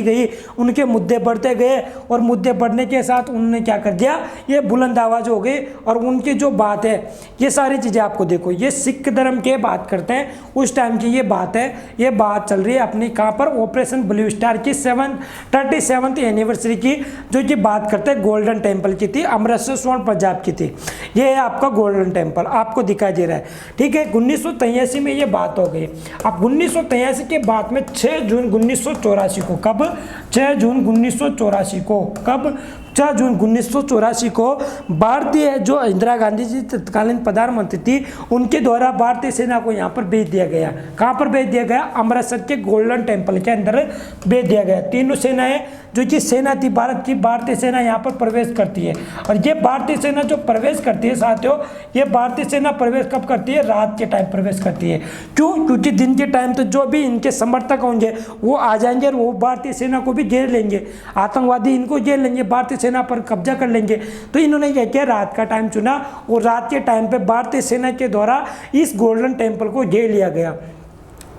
गई, उनके मुद्दे बढ़ते गए और मुद्दे बढ़ने के साथ उन्होंने क्या कर दिया, ये बुलंद आवाज़ हो गई। और उनकी जो बात है ये सारी चीज़ें आपको देखो, ये सिख धर्म के बात करते हैं उस टाइम की ये बात है। ये बात चल रही है अपनी कहाँ पर, ऑपरेशन ब्लू स्टार की 37वीं एनिवर्सरी की, जो कि बात करते हैं गोल्डन टेम्पल की थी, अमृतसर स्वर्ण पंजाब की थी। ये है आपका गोल्डन टेम्पल, आपको दिखाई दे रहा है। ठीक है, 1983 में ये बात हो गई। अब 1983 के बाद में 6 जून 1984 को, कब? 6 जून 1984 को, कब? 4 जून 1984 को भारतीय जो इंदिरा गांधी जी तत्कालीन प्रधानमंत्री थी उनके द्वारा भारतीय सेना को यहाँ पर भेज दिया गया। कहाँ पर भेज दिया गया? अमृतसर के गोल्डन टेम्पल के अंदर भेज दिया गया। तीनों सेनाएं जो कि सेना थी भारत की, भारतीय सेना यहाँ पर प्रवेश करती है। और ये भारतीय सेना जो प्रवेश करती है साथियों, ये भारतीय सेना प्रवेश कब करती है? रात के टाइम प्रवेश करती है। क्यों? क्योंकि दिन के टाइम तो जो भी इनके समर्थक होंगे वो आ जाएंगे और वो भारतीय सेना को भी घेर लेंगे, आतंकवादी इनको घेर लेंगे, भारतीय सेना पर कब्जा कर लेंगे। तो इन्होंने क्या किया, रात का टाइम चुना और रात के टाइम पे भारतीय सेना के द्वारा इस गोल्डन टेम्पल को घेर लिया गया।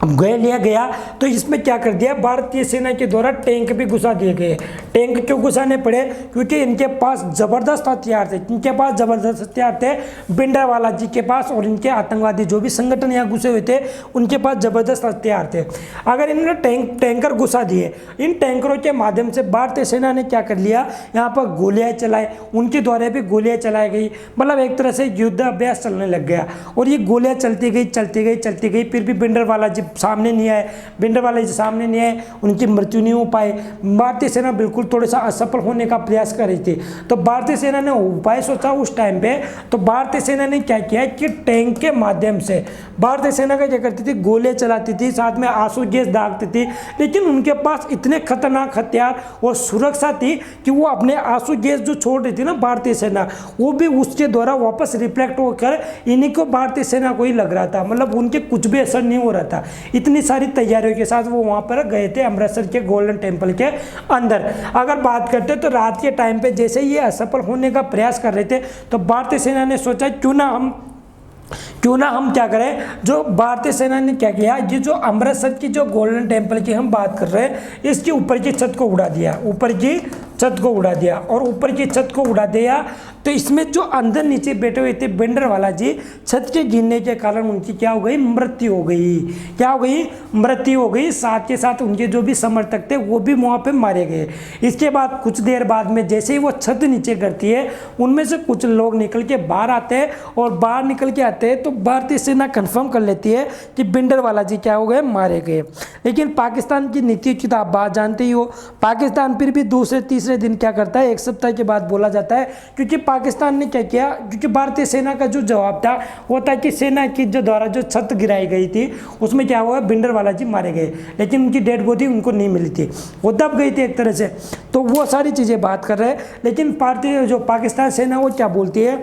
गए लिया गया तो इसमें क्या कर दिया, भारतीय सेना के द्वारा टैंक भी घुसा दिए गए। टैंक क्यों घुसाने पड़े, क्योंकि इनके पास जबरदस्त हथियार थे। इनके पास जबरदस्त हथियार थे भिंडरावाला जी के पास, और इनके आतंकवादी जो भी संगठन यहाँ घुसे हुए थे उनके पास जबरदस्त हथियार थे। अगर इन्होंने टैंकर घुसा दिए, इन टैंकरों के माध्यम से भारतीय सेना ने क्या कर लिया, यहाँ पर गोलियां चलाई, उनके द्वारा भी गोलियां चलाई गई। मतलब एक तरह से युद्ध अभ्यास चलने लग गया, और ये गोलियां चलती गई, फिर भी भिंडरावाला जी सामने नहीं आए। भिंडरावाला जी सामने नहीं आए, उनकी मृत्यु नहीं हो पाई। भारतीय सेना बिल्कुल थोड़ा सा असफल होने का प्रयास कर रही थी। तो भारतीय सेना ने उपाय सोचा उस टाइम पे। तो भारतीय सेना ने क्या किया कि टैंक के माध्यम से भारतीय सेना का क्या करती थी, गोलियां चलाती थी, साथ में आंसू गैस दागती थी। लेकिन उनके पास इतने खतरनाक हथियार और सुरक्षा थी कि वो अपने आंसू गैस जो छोड़ रही थी ना भारतीय सेना, वो भी उसके द्वारा वापस रिफ्लेक्ट होकर इन्हीं को भारतीय सेना को ही लग रहा था। मतलब उनके कुछ भी असर नहीं हो रहा था। इतनी सारी तैयारियों के साथ वो वहां पर गए थे अमृतसर के गोल्डन टेम्पल के अंदर। अगर बात करते तो रात के टाइम पे जैसे ये असफल होने का प्रयास कर रहे थे, तो भारतीय सेना ने सोचा क्यों ना हम क्या करें। जो भारतीय सेना ने क्या किया, ये जो अमृतसर की जो गोल्डन टेम्पल की हम बात कर रहे हैं, इसके ऊपर की छत को उड़ा दिया, ऊपर की छत को उड़ा दिया। और ऊपर की छत को उड़ा दिया तो इसमें जो अंदर नीचे बैठे हुए थे भिंडरावाला जी, छत के गिरने के कारण उनकी क्या हो गई, मृत्यु हो गई। क्या हो गई, मृत्यु हो गई। साथ के साथ उनके जो भी समर्थक थे वो भी वहाँ पे मारे गए। इसके बाद कुछ देर बाद में जैसे ही वो छत नीचे गिरती है, उनमें से कुछ लोग निकल के बाहर आते हैं, और बाहर निकल के आते हैं तो भारतीय सेना कंफर्म कर लेती है कि भिंडरावाला जी क्या हो गए, मारे गए। लेकिन पाकिस्तान की नीति की तो आप बात जानते ही हो। पाकिस्तान फिर भी दूसरे तीसरे दिन क्या करता है, एक सप्ताह के बाद बोला जाता है, क्योंकि पाकिस्तान ने क्या किया, क्योंकि भारतीय सेना का जो जवाब था वो था कि सेना की जो द्वारा जो छत गिराई गई थी उसमें क्या हुआ, भिंडरावाला जी मारे गए, लेकिन उनकी डेड बॉडी उनको नहीं मिली थी, वो दब गई थी एक तरह से। तो वो सारी चीज़ें बात कर रहे हैं। लेकिन भारतीय जो पाकिस्तान सेना वो क्या बोलती है,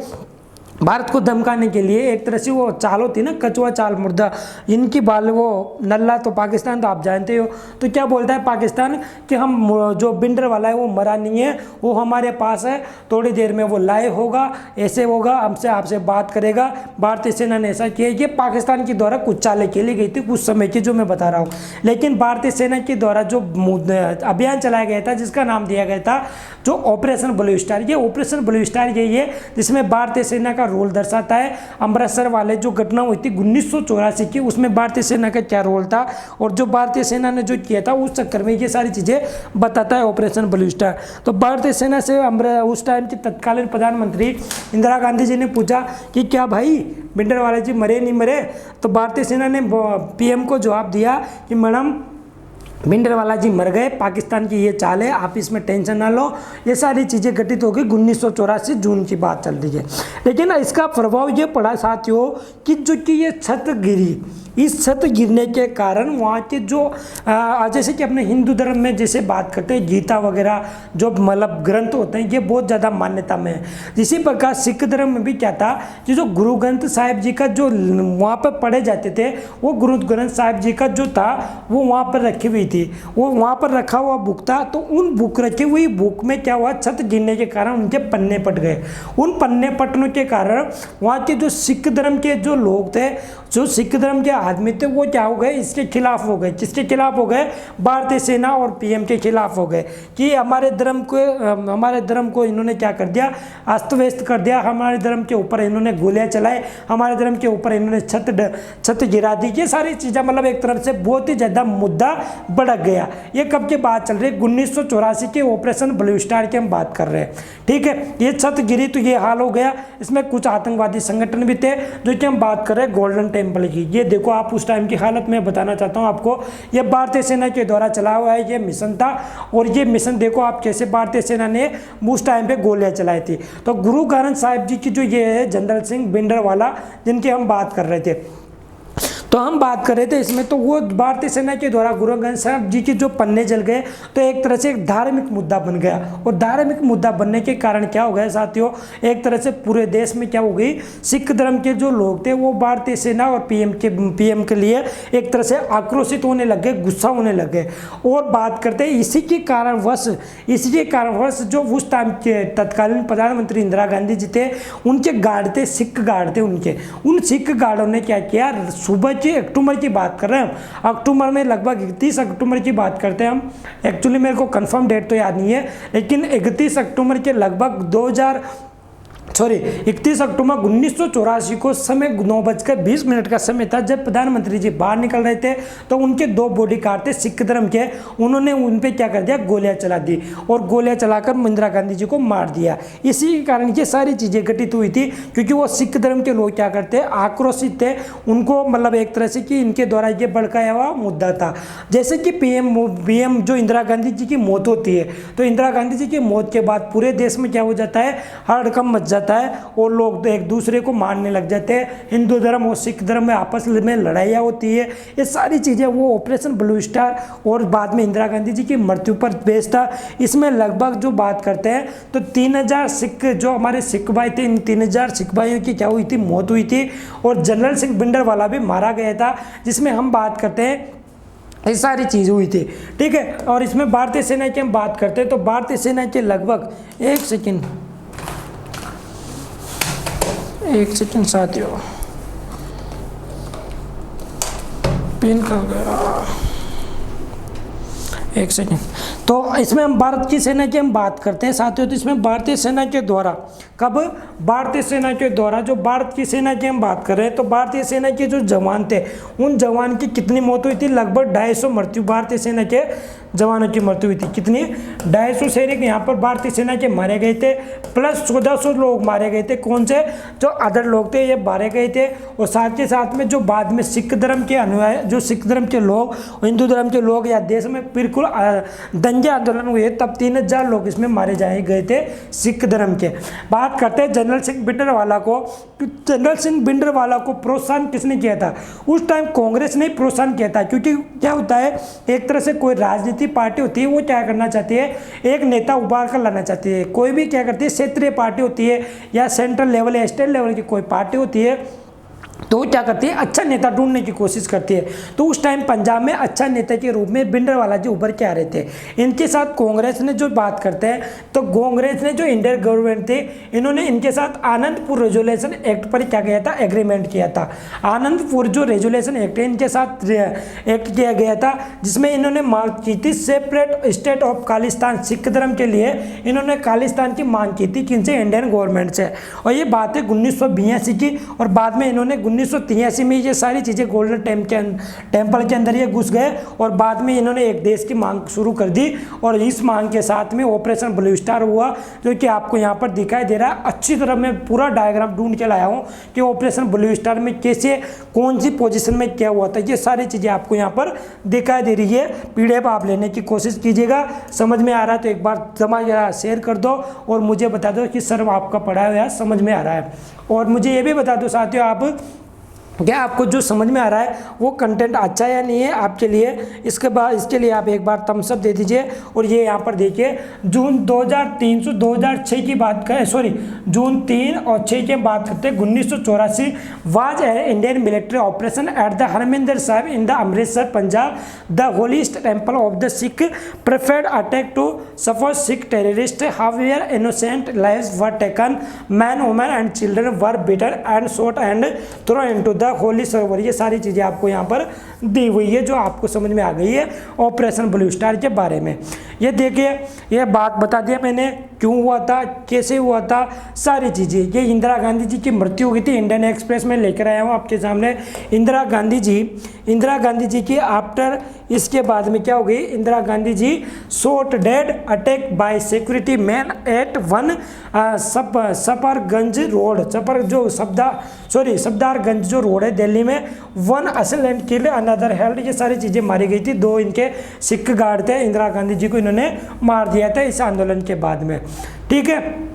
भारत को धमकाने के लिए एक तरह से वो चाल होती है ना, कचुआ चाल मुर्दा, इनकी बाल वो नल्ला, तो पाकिस्तान तो आप जानते हो। तो क्या बोलता है पाकिस्तान कि हम जो भिंडरावाला है वो मरा नहीं है, वो हमारे पास है, थोड़ी देर में वो लाइव होगा, ऐसे होगा, हमसे आपसे बात करेगा। भारतीय सेना ने ऐसा किया। ये पाकिस्तान के द्वारा कुछ चालें खेली गई थी कुछ समय की, जो मैं बता रहा हूँ। लेकिन भारतीय सेना के द्वारा जो अभियान चलाया गया था, जिसका नाम दिया गया था जो ऑपरेशन ब्लू स्टार, ये ऑपरेशन ब्लू स्टार यही है जिसमें भारतीय सेना का रोल दर्शाता है। अमृतसर वाले जो घटना हुई थी 1984 की, उसमें भारतीय सेना का क्या रोल था, और जो भारतीय सेना ने जो किया था उस चक्कर में ये सारी चीज़ें बताता है ऑपरेशन ब्लू स्टार। तो भारतीय सेना से उस टाइम की तत्कालीन प्रधानमंत्री इंदिरा गांधी जी ने पूछा कि क्या भाई भिंडरावाला जी मरे नहीं मरे। तो भारतीय सेना ने पीएम को जवाब दिया कि मैडम भिंडरावाला जी मर गए, पाकिस्तान की ये चाल है, आप इसमें टेंशन ना लो। ये सारी चीज़ें घटित हो गई 1984 जून की बात चल रही है। लेकिन इसका प्रभाव ये पड़ा साथियों कि जो कि ये छत गिरी, इस छत गिरने के कारण वहाँ के जो जैसे कि अपने हिंदू धर्म में जैसे बात करते हैं गीता वगैरह जो मतलब ग्रंथ होते हैं, ये बहुत ज़्यादा मान्यता में है। इसी प्रकार सिख धर्म में भी क्या था कि जो गुरु ग्रंथ साहिब जी का जो वहाँ पर पढ़े जाते थे, वो गुरु ग्रंथ साहिब जी का जो था वो वहाँ पर रखी हुई थी, वो वहाँ पर रखा हुआ बुक था। तो उन बुक रखी हुई बुक में क्या हुआ, छत गिरने के कारण उनके पन्ने पट गए। उन पन्ने पटने के कारण वहाँ के जो सिख धर्म के जो लोग थे, जो सिख धर्म के आदमी थे, वो क्या हो गए, इसके खिलाफ हो गए। किसके खिलाफ हो गए, भारतीय सेना और पीएम के खिलाफ हो गए कि हमारे धर्म को इन्होंने क्या कर दिया, अस्त व्यस्त कर दिया। हमारे धर्म के ऊपर इन्होंने गोलियां चलाई, हमारे धर्म के ऊपर इन्होंने छत गिरा दी। ये सारी चीज़ें मतलब एक तरफ से बहुत ही ज़्यादा मुद्दा भड़क गया। ये कब की बात चल रही है, 1984 के ऑपरेशन ब्लू स्टार की हम बात कर रहे हैं। ठीक है, ये छत गिरी तो ये हाल हो गया। इसमें कुछ आतंकवादी संगठन भी थे, जो कि हम बात कर रहे हैं गोल्डन टेम्पल की। ये देखो आप उस टाइम की हालत में बताना चाहता हूँ आपको, ये भारतीय सेना के द्वारा चला हुआ है ये मिशन था। और ये मिशन देखो आप कैसे भारतीय सेना ने उस टाइम पे गोलियां चलाई थी। तो गुरु ग्रंथ साहिब जी की जो ये है जनरल सिंह भिंडरावाला जिनकी हम बात कर रहे थे, तो हम बात कर रहे थे इसमें, तो वो भारतीय सेना के द्वारा गुरु ग्रंथ साहिब जी के जो पन्ने जल गए, तो एक तरह से एक धार्मिक मुद्दा बन गया। और धार्मिक मुद्दा बनने के कारण क्या हो गया साथियों, एक तरह से पूरे देश में क्या हो गई, सिख धर्म के जो लोग थे वो भारतीय सेना और पीएम के लिए एक तरह से आक्रोशित होने लग गए, गुस्सा होने लग गए। और बात करते हैं इसी के कारणवश जो उस टाइम के तत्कालीन प्रधानमंत्री इंदिरा गांधी जी थे, उनके गार्ड थे, सिख गार्ड थे उनके। उन सिख गार्डों ने क्या किया, सुबह अक्टूबर की बात कर रहे हैं हम। अक्टूबर में लगभग 31 अक्टूबर की बात करते हैं हम। एक्चुअली मेरे को कंफर्म डेट तो याद नहीं है, लेकिन 31 अक्टूबर के लगभग 31 अक्टूबर 1984 को समय 9:20 का समय था, जब प्रधानमंत्री जी बाहर निकल रहे थे तो उनके 2 बॉडीगार्ड थे सिख धर्म के, उन्होंने उन पे क्या कर दिया, गोलियां चला दी और गोलियां चलाकर इंदिरा गांधी जी को मार दिया। इसी के कारण ये सारी चीज़ें घटित हुई थी, क्योंकि वो सिख धर्म के लोग क्या करते, आक्रोशित थे, उनको मतलब एक तरह से कि इनके द्वारा ये भड़काया हुआ मुद्दा था। जैसे कि पीएम जो इंदिरा गांधी जी की मौत होती है, तो इंदिरा गांधी जी की मौत के बाद पूरे देश में क्या हो जाता है, हड़कंप मच जाता है और लोग एक दूसरे को मारने लग जाते हैं। हिंदू धर्म और सिख धर्म में आपस में लड़ाइयाँ होती है। ये सारी चीज़ें वो ऑपरेशन ब्लू स्टार और बाद में इंदिरा गांधी जी की मृत्यु पर बेस्ड था। इसमें लगभग जो बात करते हैं तो 3000 सिख जो हमारे सिख भाई थे, इन 3000 सिख भाइयों की क्या हुई थी, मौत हुई थी और जनरल सिंह भिंडरवाला भी मारा गया था, जिसमें हम बात करते हैं ये सारी चीज़ हुई थी। ठीक है, और इसमें भारतीय सेना की हम बात करते हैं तो भारतीय सेना के लगभग एक सेकंड साथियों, पिन कर गया, एक सेकंड। तो इसमें हम भारत की सेना की हम बात करते हैं साथियों, तो इसमें भारतीय सेना के द्वारा कब, भारतीय सेना के द्वारा जो भारत की सेना की हम बात कर रहे हैं तो भारतीय सेना के जो जवान थे, उन जवान की कितनी मौत हुई थी, लगभग 250 मृत्यु भारतीय सेना के जवानों की मृत्यु हुई थी। कितनी, 250 सैनिक यहाँ पर भारतीय सेना के मारे गए थे, प्लस 1400 लोग मारे गए थे। कौन से, जो अदर लोग थे ये मारे गए थे। और साथ के साथ में जो बाद में सिख धर्म के अनुयायी, जो सिख धर्म के लोग, हिंदू धर्म के लोग या देश में बिल्कुल दंगे आंदोलन हुए, तब 3000 लोग इसमें मारे जाए गए थे सिख धर्म के। बात करते हैं जनरल सिंह भिंडरवाला को। जनरल सिंह भिंडरवाला को प्रोत्साहन किसने किया था, उस टाइम कांग्रेस ने प्रोत्साहन किया था, क्योंकि क्या होता है, एक तरह से कोई राजनीति पार्टी होती है वो क्या करना चाहती है, एक नेता उभार कर लाना चाहती है। कोई भी क्या करती है, क्षेत्रीय पार्टी होती है या सेंट्रल लेवल या स्टेट लेवल की कोई पार्टी होती है, तो क्या करती है, अच्छा नेता ढूंढने की कोशिश करती है। तो उस टाइम पंजाब में अच्छा नेता के रूप में भिंडरवाला जी उभर के आ रहे थे। इनके साथ कांग्रेस ने जो बात करते हैं तो कांग्रेस ने जो इंडियन गवर्नमेंट थी, इन्होंने इनके साथ आनंदपुर रेजोल्यूशन एक्ट पर क्या किया था, एग्रीमेंट किया था। आनंदपुर जो रेजोल्यूशन एक्ट है इनके साथ एक्ट किया गया था, जिसमें इन्होंने मांग की थी separate state of Khalistan. Sikh धर्म के लिए इन्होंने खालिस्तान की मांग की थी, किनसे, इंडियन गवर्नमेंट से। और ये बात है 1982 की, और बाद में इन्होंने 1983 में ये सारी चीज़ें गोल्डन टेम्पल के अंदर ये घुस गए और बाद में इन्होंने एक देश की मांग शुरू कर दी। और इस मांग के साथ में ऑपरेशन ब्लू स्टार हुआ, जो कि आपको यहाँ पर दिखाई दे रहा है। अच्छी तरह मैं पूरा डायग्राम ढूंढ के लाया हूँ कि ऑपरेशन ब्लू स्टार में कैसे, कौन सी पोजीशन में क्या हुआ था। ये सारी चीज़ें आपको यहाँ पर दिखाई दे रही है। पीडीएफ आप लेने की कोशिश कीजिएगा। समझ में आ रहा है तो एक बार जमा शेयर कर दो और मुझे बता दो कि सर आपका पढ़ाया हुआ समझ में आ रहा है। और मुझे ये भी बता दो साथियों, आप क्या आपको जो समझ में आ रहा है वो कंटेंट अच्छा या नहीं है आपके लिए। इसके बाद इसके लिए आप एक बार थम्स अप दे दीजिए। और ये यहाँ पर देखिए, जून 2006 की बात करें, सॉरी जून 3 और 6 की बात करते हैं। 1984 was Indian military operation at the Harmandir Sahib in the Amritsar Punjab, the holiest temple of the Sikh, preferred attack to suffer Sikh terrorist, however innocent lives were taken, man women and children were beaten and shot and throw into the holy sarovar. ये सारी चीज़ें आपको यहाँ पर दी हुई है, जो आपको समझ में आ गई है ऑपरेशन ब्लू स्टार के बारे में। ये देखिए, ये बात बता दिया मैंने, क्यों हुआ था, कैसे हुआ था, सारी चीज़ें। ये इंदिरा गांधी जी की मृत्यु हुई थी, इंडियन एक्सप्रेस में लेकर आया हूँ आपके सामने। इंदिरा गांधी जी की आफ्टर, इसके बाद में क्या हो गई, Indira Gandhi ji shot dead attack by security man at one Safdarjung road, Safdarjung जो रोड है दिल्ली में। One assailant kill another held, ये सारी चीज़ें मारी गई थी। 2 इनके सिख गार्ड थे, इंदिरा गांधी जी को इन्होंने मार दिया था इस आंदोलन के बाद में। ठीक है,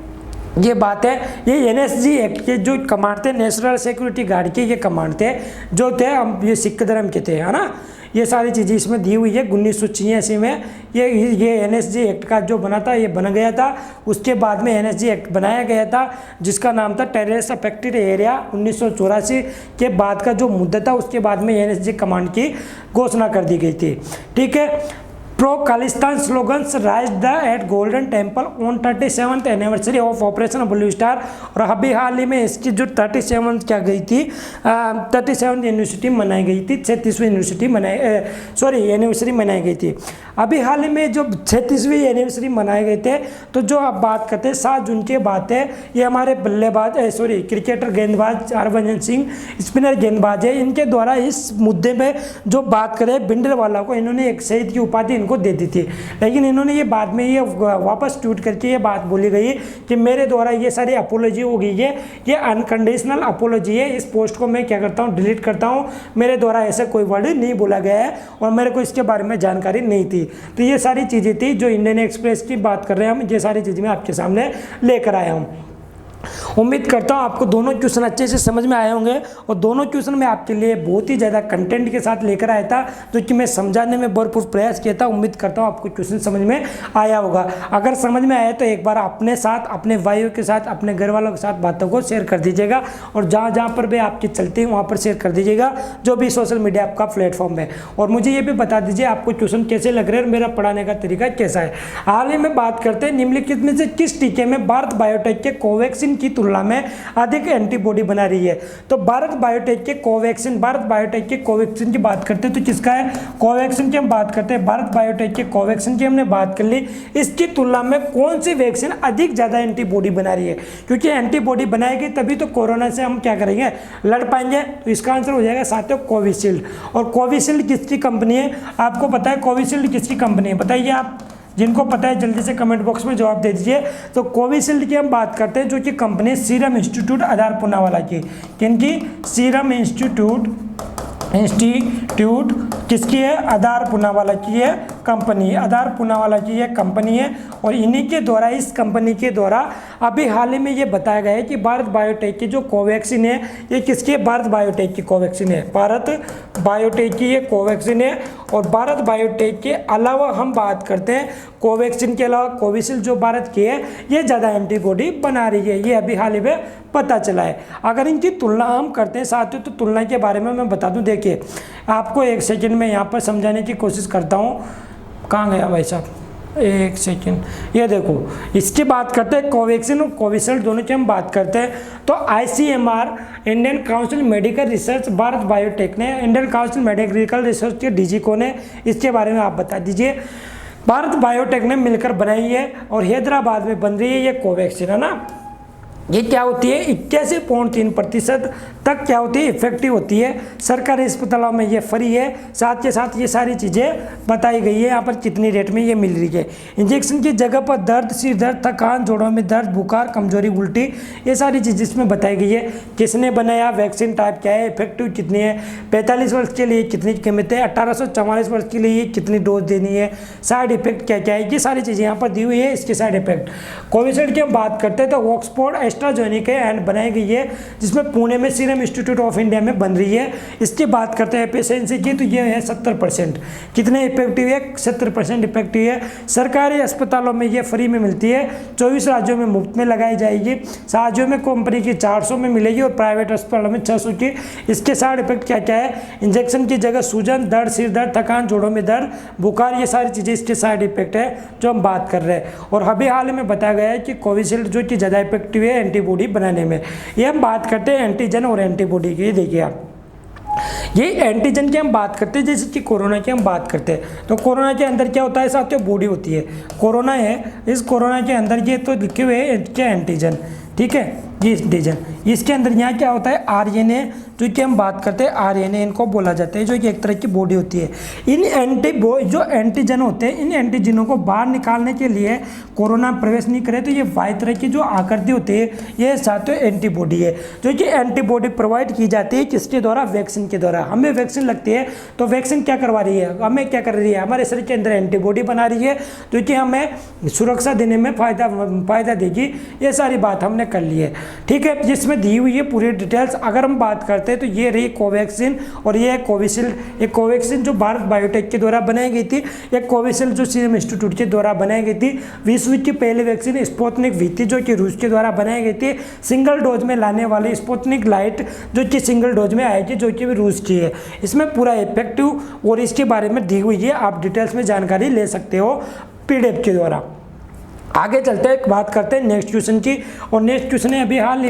ये बात है। ये NSG एक्ट के जो कमांड थे, नेशनल सिक्योरिटी गार्ड के ये कमांड थे, जो थे हम ये सिख धर्म के थे, है ना। ये सारी चीज़ें इसमें दी हुई है। 1986 में ये NSG एक्ट का जो बना था, ये बन गया था। उसके बाद में NSG एक्ट बनाया गया था, जिसका नाम था टेररिस्ट अफेक्टेड एरिया। 1984 के बाद का जो मुद्दा था, उसके बाद में NSG कमांड की घोषणा कर दी गई थी। ठीक है, pro Khalistan slogans raise the at Golden Temple on 37th anniversary of Operation Blue Star. और अभी हाल ही में इसकी जो 37 क्या गई थी 37th यूनिवर्सिटी मनाई गई थी, 36वीं यूनिवर्सिटी एनिवर्सरी मनाई गई थी। अभी हाल ही में जो 36वीं एनिवर्सरी मनाए गए थे, तो जो आप बात करते हैं 7 जून की बात है, ये हमारे बल्लेबाज क्रिकेटर गेंदबाज हरभजन सिंह स्पिनर गेंदबाज है, इनके द्वारा इस मुद्दे में जो बात करें भिंडरवाला को, इन्होंने एक शहीद की उपाधि इनको दे दी थी। लेकिन इन्होंने ये बाद में ये वापस ट्वीट करके ये बात बोली गई कि मेरे द्वारा ये सारी अपोलॉजी हो गई है, ये अनकंडीशनल अपोलॉजी है, इस पोस्ट को मैं क्या करता हूँ डिलीट करता हूँ, मेरे द्वारा ऐसा कोई वर्ड नहीं बोला गया है और मेरे को इसके बारे में जानकारी नहीं थी। तो ये सारी चीज़ें थी जो इंडियन एक्सप्रेस की बात कर रहे हैं हम, ये सारी चीज़ें मैं आपके सामने लेकर आया हूँ। उम्मीद करता हूँ आपको दोनों क्वेश्चन अच्छे से समझ में आए होंगे और दोनों क्वेश्चन मैं आपके लिए बहुत ही ज़्यादा कंटेंट के साथ लेकर आया था, जो कि मैं समझाने में भरपूर प्रयास किया था। उम्मीद करता हूँ आपको क्वेश्चन समझ में आया होगा। अगर समझ में आया तो एक बार अपने साथ, अपने भाइयों के साथ, अपने घर वालों के साथ बातों को शेयर कर दीजिएगा और जहाँ जहाँ पर भी आपकी चलती है वहाँ पर शेयर कर दीजिएगा, जो भी सोशल मीडिया आपका प्लेटफॉर्म है। और मुझे ये भी बता दीजिए आपको क्वेश्चन कैसे लग रहे हैं और मेरा पढ़ाने का तरीका कैसा है। हाल ही में बात करते हैं निम्नलिखित में से किस टीके में भारत बायोटेक के कोवैक्सीन की तुलना में अधिक एंटीबॉडी बना रही है। तो भारत बायोटेक के कोवैक्सीन की बात करते हैं तो किसका है, कोवैक्सीन की हम बात करते हैं, भारत बायोटेक के कोवैक्सीन की हमने बात कर ली। इसकी तुलना में कौन सी वैक्सीन अधिक ज़्यादा एंटीबॉडी बना रही है, क्योंकि एंटीबॉडी बनाएगी तभी तो कोरोना से हम क्या करेंगे, लड़ पाएंगे। तो इसका आंसर हो जाएगा साथियों कोविशील्ड। और कोविशील्ड किसकी कंपनी है, आपको पता है कोविशील्ड किसकी कंपनी है, बताइए आप, जिनको पता है जल्दी से कमेंट बॉक्स में जवाब दे दीजिए। तो कोविशील्ड की हम बात करते हैं, जो कि कंपनी सीरम इंस्टीट्यूट आधार पूनावाला की, किनकी, सीरम इंस्टीट्यूट किसकी है, आधार पूनावाला की है कंपनी, आधार पूनावाला की ये कंपनी है। और इन्हीं के द्वारा, इस कंपनी के द्वारा अभी हाल ही में ये बताया गया है कि भारत बायोटेक की जो कोवैक्सीन है, ये किसकी है, भारत बायोटेक की कोवैक्सीन है, भारत बायोटेक की ये कोवैक्सीन है। और भारत बायोटेक के अलावा हम बात करते हैं, कोवैक्सीन के अलावा कोविशील्ड जो भारत की है, ये ज़्यादा एंटीबॉडी बना रही है, ये अभी हाल ही में पता चला है। अगर इनकी तुलना हम करते हैं साथियों, तो तुलना के बारे में मैं बता दूं, देखिए आपको एक सेकंड में यहाँ पर समझाने की कोशिश करता हूँ। कहाँ गया भाई साहब, एक सेकंड, ये देखो, इसकी बात करते हैं कोवैक्सीन और कोविशील्ड दोनों की हम बात करते हैं। तो ICMR Indian council medical research, Bharat biotech ने, इंडियन काउंसिल मेडिकल रिसर्च के DG कौन है, इसके बारे में आप बता दीजिए। भारत बायोटेक ने मिलकर बनाई है और हैदराबाद में बन रही है ये कोवैक्सीन, है ना। ये क्या होती है, 81.3% तक क्या होती है, इफेक्टिव होती है। सरकारी अस्पतालों में ये फ्री है, साथ के साथ ये सारी चीज़ें बताई गई है यहाँ पर कितनी रेट में ये मिल रही है। इंजेक्शन की जगह पर दर्द, सिर दर्द, थकान, जोड़ों में दर्द, बुखार, कमजोरी, उल्टी, ये सारी चीज़ें इसमें बताई गई है। किसने बनाया, वैक्सीन टाइप क्या है, इफेक्टिव कितनी है, 45 वर्ष के लिए कितनी कीमत है, 18 से 44 वर्ष के लिए कितनी डोज देनी है, साइड इफेक्ट क्या क्या है, ये सारी चीज़ें यहाँ पर दी हुई है, इसके साइड इफेक्ट। कोविशील्ड की हम बात करते हैं तो ऑक्सफोर्ड एस्ट्राजेनेका एंड बनाई गई है, जिसमें पुणे में सीरम इंस्टीट्यूट ऑफ इंडिया में बन रही है। इसकी बात करते हैं एफिशिएंसी की, तो ये है 70%। कितने इफेक्टिव है, 70% इफेक्टिव है। सरकारी अस्पतालों में ये फ्री में मिलती है, 24 राज्यों में मुफ्त में लगाई जाएगी, 7 राज्यों में कंपनी की 400 में मिलेगी और प्राइवेट अस्पतालों में 600 की। इसके साइड इफेक्ट क्या क्या है, इंजेक्शन की जगह सूजन, दर्द, सिर दर्द, थकान, जोड़ों में दर्द, बुखार, ये सारी चीज़ें इसके साइड इफेक्ट है जो हम बात कर रहे हैं। और अभी हाल में बताया गया है कि कोविशील्ड जो कि ज़्यादा इफेक्टिव है एंटीबॉडी बनाने में। ये हम बात करते हैं एंटीजन और एंटीबॉडी की। देखिए आप, ये एंटीजन की हम बात करते हैं, जैसे कि कोरोना की हम बात करते हैं। तो कोरोना के अंदर क्या होता है साथियों, बॉडी होती है। कोरोना है, इस कोरोना के अंदर ये तो लिखे हुए हैं क्या, एंटीजन, ठीक है, ये एंटीजन। इसके अंदर यहाँ क्या होता है, RNA, जो कि हम बात करते हैं RNA, इनको बोला जाता है, जो कि एक तरह की बॉडी होती है। इन जो एंटीजन होते हैं, इन एंटीजनों को बाहर निकालने के लिए कोरोना प्रवेश नहीं करे, तो ये वाई तरह की जो आकृति होती है, ये साथियों एंटीबॉडी है, जो कि एंटीबॉडी प्रोवाइड की जाती है किसके द्वारा, वैक्सीन के द्वारा। हमें वैक्सीन लगती है तो वैक्सीन क्या करवा रही है, हमें क्या कर रही है, हमारे शरीर के अंदर एंटीबॉडी बना रही है, जो कि हमें सुरक्षा देने में फ़ायदा देगी। ये सारी बात हमने कर ली है। ठीक है, जिसमें दी हुई है पूरी डिटेल्स। अगर हम बात करते हैं तो ये रही कोवैक्सीन और ये है कोविशील्ड। एक कोवैक्सीन जो भारत बायोटेक के द्वारा बनाई गई थी, एक कोविशील्ड जो सीरम इंस्टीट्यूट के द्वारा बनाई गई थी। विश्व की पहली वैक्सीन स्पुतनिक वी थी जो कि रूस के द्वारा बनाई गई थी। सिंगल डोज में लाने वाली स्पुतनिक लाइट जो कि सिंगल डोज में आएगी, जो कि रूस की है। इसमें पूरा इफेक्टिव और इसके बारे में दी हुई है, आप डिटेल्स में जानकारी ले सकते हो पीडीएफ के द्वारा। आगे चलते हैं, बात करते हैं नेक्स्ट क्वेश्चन की। और नेक्स्ट क्वेश्चन है अभी हाल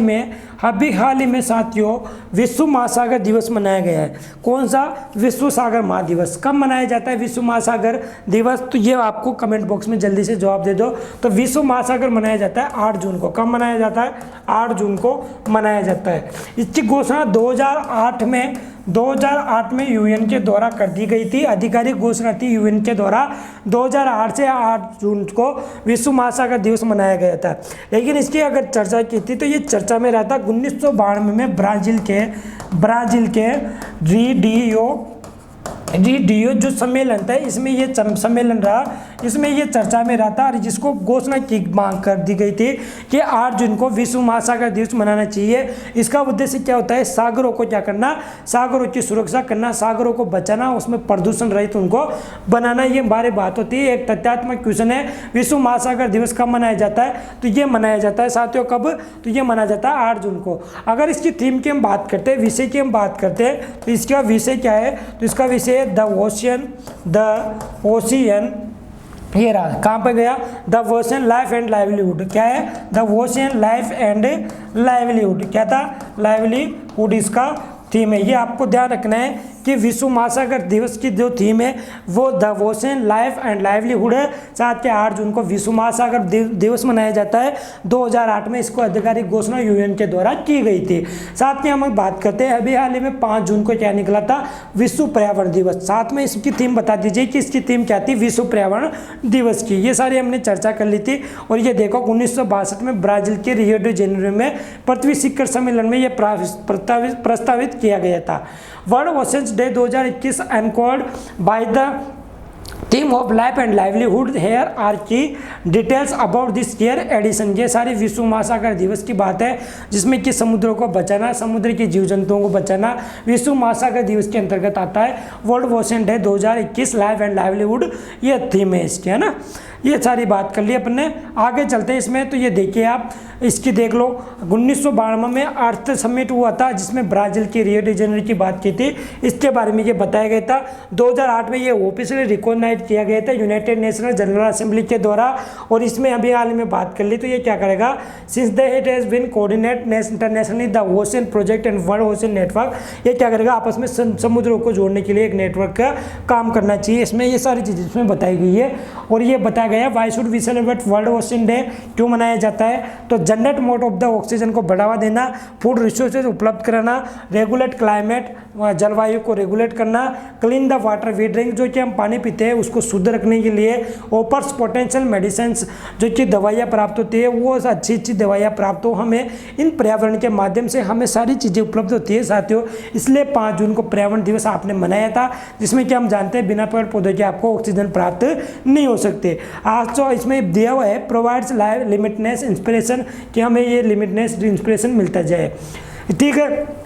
ही में साथियों विश्व महासागर दिवस मनाया गया है। कौन सा? विश्व सागर महादिवस। कब मनाया जाता है विश्व महासागर दिवस? तो ये आपको कमेंट बॉक्स में जल्दी से जवाब दे दो। तो विश्व महासागर मनाया जाता है 8 जून को। कब मनाया जाता है? 8 जून को मनाया जाता है। इसकी घोषणा 2008 में यूएन के द्वारा कर दी गई थी। आधिकारिक घोषणा थी यूएन के द्वारा 2008 से 8 जून को विश्व महासागर दिवस मनाया गया था। लेकिन इसकी अगर चर्चा की थी तो ये चर्चा में रहा था 1992 में ब्राज़ील के रीडियो जो सम्मेलन था, इसमें ये सम्मेलन रहा, इसमें ये चर्चा में रहा था और जिसको घोषणा की मांग कर दी गई थी कि 8 जून को विश्व महासागर दिवस मनाना चाहिए। इसका उद्देश्य क्या होता है? सागरों को क्या करना? सागरों की सुरक्षा करना, सागरों को बचाना, उसमें प्रदूषण रहित उनको बनाना, ये हमारी बात होती है। एक तथ्यात्मक क्वेश्चन है, विश्व महासागर दिवस कब मनाया जाता है? तो ये मनाया जाता है साथियों कब? तो ये मनाया जाता है 8 जून को। अगर इसकी थीम की हम बात करते हैं, विषय की हम बात करते हैं, तो इसका विषय क्या है? तो इसका विषय द ओशियन, ये रहा, कहाँ पे गया? The ocean life and livelihood. क्या है? The ocean life and livelihood. क्या था? लाइवलीहुड इसका थीम है। ये आपको ध्यान रखना है कि विश्व महासागर दिवस की जो थीम है वो the ocean life and livelihood है। साथ के 8 जून को विश्व महासागर दिवस मनाया जाता है। 2008 में इसको आधिकारिक घोषणा यूएन के द्वारा की गई थी। साथ में हम बात करते हैं अभी हाल ही में 5 जून को क्या निकला था? विश्व पर्यावरण दिवस। साथ में इसकी थीम बता दीजिए कि इसकी थीम क्या थी विश्व पर्यावरण दिवस की। ये सारी हमने चर्चा कर ली थी। और ये देखो 1962 में ब्राज़ील के रियो डी जेनेरो में पृथ्वी शिखर सम्मेलन में यह प्रस्तावित किया गया था। World oceans day 2021 anchored by the theme of life and livelihood. Here are the details about this year edition. ये सारी विश्व महासागर दिवस की बात है जिसमें कि समुद्रों को बचाना, समुद्र के जीव जंतुओं को बचाना विश्व महासागर दिवस के अंतर्गत आता है। World Ocean day 2021 life and livelihood ये थीम है इसकी, है ना। ये सारी बात कर ली अपन ने। आगे चलते हैं इसमें, तो ये देखिए आप इसकी देख लो। 1992 में अर्थ समिट हुआ था जिसमें ब्राज़ील की रियो डी जेनेरो की बात की थी। इसके बारे में ये बताया गया था। 2008 में ये ऑफिशियली रिकॉग्नाइज किया गया था यूनाइटेड नेशनल जनरल असेंबली के द्वारा। और इसमें अभी हाल में बात कर ली तो ये क्या करेगा? Since the it has been coordinate internationally the Ocean Project and World Ocean Network. ये क्या करेगा? आपस में समुद्रों को जोड़ने के लिए एक नेटवर्क का काम करना चाहिए। इसमें ये सारी चीज़ें इसमें बताई गई है। और ये बताया गया why should we celebrate World Ocean Day, क्यों मनाया जाता है? तो generate mode of the oxygen को बढ़ावा देना, फूड रिसोर्सेज उपलब्ध कराना, रेगुलेट क्लाइमेट जलवायु को रेगुलेट करना, clean the water we drink जो कि हम पानी पीते हैं उसको शुद्ध रखने के लिए, ऑफर्स पोटेंशियल मेडिसिन जो कि दवाइयाँ प्राप्त होती है वो अच्छी अच्छी दवाइयाँ प्राप्त हो हमें। इन पर्यावरण के माध्यम से हमें सारी चीज़ें उपलब्ध होती है साथियों। इसलिए 5 जून को पर्यावरण दिवस आपने मनाया था जिसमें कि हम जानते हैं बिना पेड़ पौधों के आपको ऑक्सीजन प्राप्त नहीं हो सकते। आज तो इसमें दिया हुआ है प्रोवाइड्स लिमिटनेस इंस्पिरेशन कि हमें ये लिमिटनेस इंस्पिरेशन मिलता जाए, ठीक है।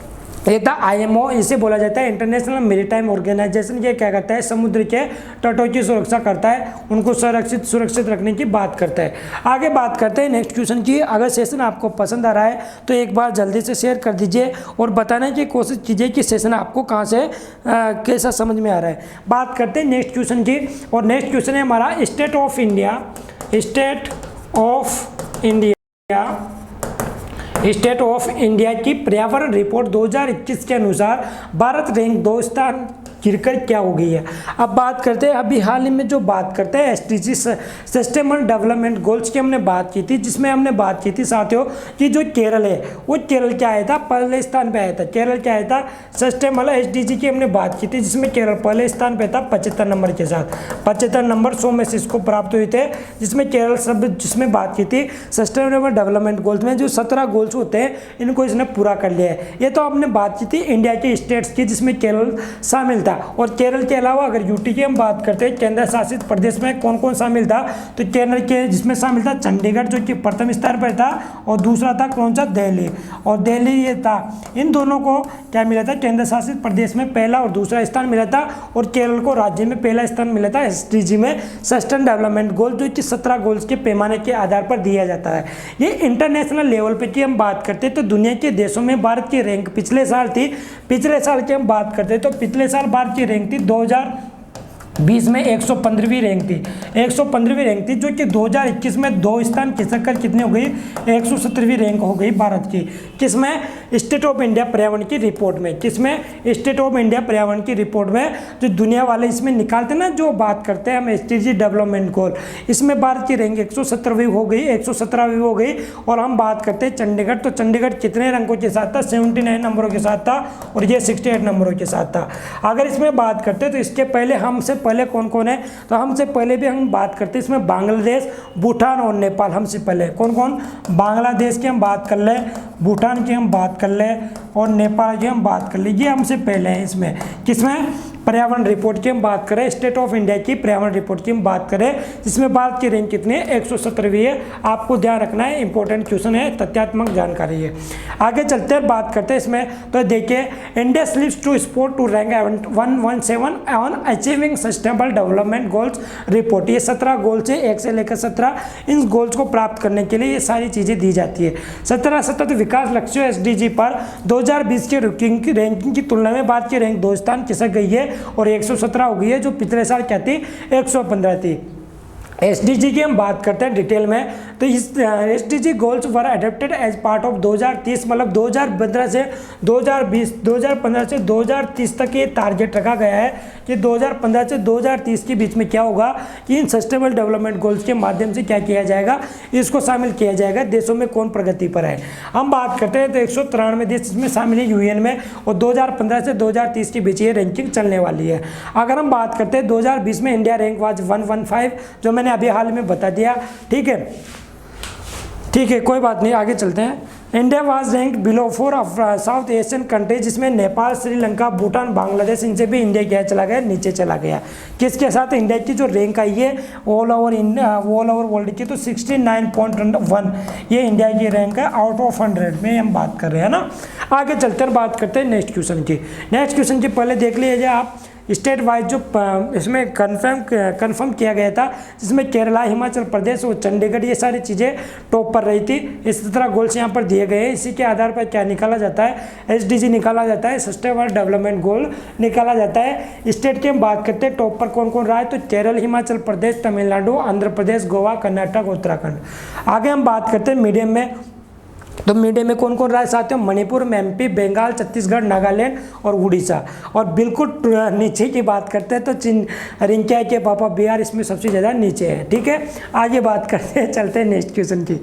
ये था IMO, इसे बोला जाता है इंटरनेशनल मैरीटाइम ऑर्गेनाइजेशन। ये क्या करता है? समुद्र के तटों की सुरक्षा करता है, उनको सुरक्षित रखने की बात करता है। आगे बात करते हैं नेक्स्ट क्वेश्चन की। अगर सेशन आपको पसंद आ रहा है तो एक बार जल्दी से शेयर कर दीजिए और बताने की कोशिश कीजिए कि सेशन आपको कहाँ से कैसा समझ में आ रहा है। बात करते हैं नेक्स्ट क्वेश्चन की। और नेक्स्ट क्वेश्चन है हमारा state of India. State of India की पर्यावरण रिपोर्ट 2021 के अनुसार भारत रैंक 2 स्थान गिरकर क्या हो गई है। अब बात करते हैं अभी हाल ही में जो बात करते हैं SDG सस्टेनेबल डेवलपमेंट गोल्स की हमने बात की थी, जिसमें हमने बात की थी साथियों कि जो केरल है वो केरल क्या आया था? पहले स्थान पे आया था। केरल क्या आया था? सस्टेनेबल SDG की हमने बात की थी जिसमें केरल पहले स्थान पे था 75 नंबर के साथ। 75 नंबर 100 में से इसको प्राप्त हुए थे, जिसमें केरल सब जिसमें बात की थी सस्टेनेबल डेवलपमेंट गोल्स में जो 17 गोल्स होते हैं इनको इसने पूरा कर लिया है। ये तो हमने बात की थी इंडिया के स्टेट्स की जिसमें केरल शामिल था। था। और केरल के अलावा अगर यूटी की हम बात करते हैं, केंद्र शासित प्रदेश में कौन कौन शामिल था, तो केरल के जिसमें शामिल था चंडीगढ़ जो कि प्रथम स्थान पर था, और दूसरा था कौन सा, दिल्ली, और दिल्ली ये था। इन दोनों को क्या मिला था, केंद्र शासित प्रदेश में पहला और दूसरा स्थान मिला था, और केरल को राज्य में पहला स्थान मिला था एसडीजी में, सस्टेन डेवलपमेंट गोल, जो कि 17 गोल्स के पैमाने के आधार पर दिया जाता है। ये इंटरनेशनल लेवल पे की हम बात करते हैं तो दुनिया के देशों में भारत की रैंक पिछले साल की हम बात करते हैं तो पिछले साल भारत की रैंक थी 2020 में 115वीं रैंक थी, 115वीं रैंक थी, जो कि 2021 में 2 स्थान खिसक कर कितनी हो गई, 170वीं रैंक हो गई भारत की। किसमें, स्टेट ऑफ इंडिया पर्यावरण की रिपोर्ट में, किसमें, स्टेट ऑफ इंडिया पर्यावरण की रिपोर्ट में, जो दुनिया वाले इसमें निकालते ना, जो बात करते हैं हम एसडीजी डेवलपमेंट गोल, इसमें भारत की रैंक 117वीं हो गई, 117वीं हो गई। और हम बात करते हैं चंडीगढ़, तो चंडीगढ़ कितने रैंकों के साथ था, 79 नंबरों के साथ था, और ये 68 नंबरों के साथ था। अगर इसमें बात करते हैं तो इसके पहले हमसे पहले कौन कौन है, तो हमसे पहले भी हम बात करते हैं इसमें बांग्लादेश, भूटान और नेपाल। हमसे पहले कौन कौन, बांग्लादेश की हम बात कर ले, भूटान की हम बात कर ले, और नेपाल की हम बात कर ले, ये हमसे पहले है। इसमें किसमें, पर्यावरण रिपोर्ट की हम बात करें, स्टेट ऑफ इंडिया की पर्यावरण रिपोर्ट की हम बात करें, जिसमें भारत की रैंक कितनी है, 117वीं है। आपको ध्यान रखना है, इंपॉर्टेंट क्वेश्चन है, तथ्यात्मक जानकारी है। आगे चलते हैं, बात करते हैं इसमें, तो देखिए, India slips to sport to rank 117 on achieving sustainable development goals report. ये 17 गोल्स है, 1 से लेकर 17, इन गोल्स को प्राप्त करने के लिए ये सारी चीज़ें दी जाती है। 17 सतत विकास लक्ष्यों एसडीजी पर 2020 के रैंकिंग की तुलना में भारत की रैंक 2 स्थान खिसक गई है और 117 हो गई है, जो पिछले साल क्या थी, 115 थी। एसडीजी की हम बात करते हैं डिटेल में, तो इस SDG goals were adopted as part of 2030, मतलब 2015 से 2030 तक ये टारगेट रखा गया है कि 2015 से 2030 के बीच में क्या होगा कि इन सस्टेनेबल डेवलपमेंट गोल्स के माध्यम से क्या किया जाएगा, इसको शामिल किया जाएगा। देशों में कौन प्रगति पर है, हम बात करते हैं तो 193 देश इसमें शामिल है यूएन में, और 2015 से 2030 के बीच ये रैंकिंग चलने वाली है। अगर हम बात करते हैं 2020 में इंडिया रैंक वाज 115, जो मैंने अभी हाल में बता दिया, ठीक है, कोई बात नहीं, आगे चलते हैं। India was rank below 4 of south Asian countries, जिसमें नेपाल, श्रीलंका, भूटान, बांग्लादेश, इनसे भी इंडिया क्या चला गया, नीचे चला गया। किसके साथ, इंडिया की जो रैंक आई है ऑल ओवर वर्ल्ड की, तो 69.1 ये इंडिया की रैंक है आउट ऑफ 100 में हम बात कर रहे हैं ना। आगे चलते हैं, बात करते हैं नेक्स्ट क्वेश्चन की। नेक्स्ट क्वेश्चन की पहले देख लीजिए आप, स्टेट वाइज जो इसमें कन्फर्म किया गया था, जिसमें केरला, हिमाचल प्रदेश और चंडीगढ़ ये सारी चीज़ें टॉप पर रही थी। इस तरह गोल्स यहाँ पर दिए गए हैं, इसी के आधार पर क्या निकाला जाता है, एसडीजी निकाला जाता है, सस्टेनेबल डेवलपमेंट गोल निकाला जाता है। स्टेट की हम बात करते हैं, टॉप पर कौन कौन रहा है, तो केरल, हिमाचल प्रदेश, तमिलनाडु, आंध्र प्रदेश, गोवा, कर्नाटक, उत्तराखंड। आगे हम बात करते हैं मीडियम में, तो मीडियम में कौन कौन रहा है साथियों, मणिपुर, एमपी, बंगाल, छत्तीसगढ़, नागालैंड और उड़ीसा। और बिल्कुल नीचे की बात करते हैं तो रिंकिया के पापा बिहार इसमें सबसे ज़्यादा नीचे है। ठीक है, आगे बात करते हैं, चलते हैं नेक्स्ट क्वेश्चन की।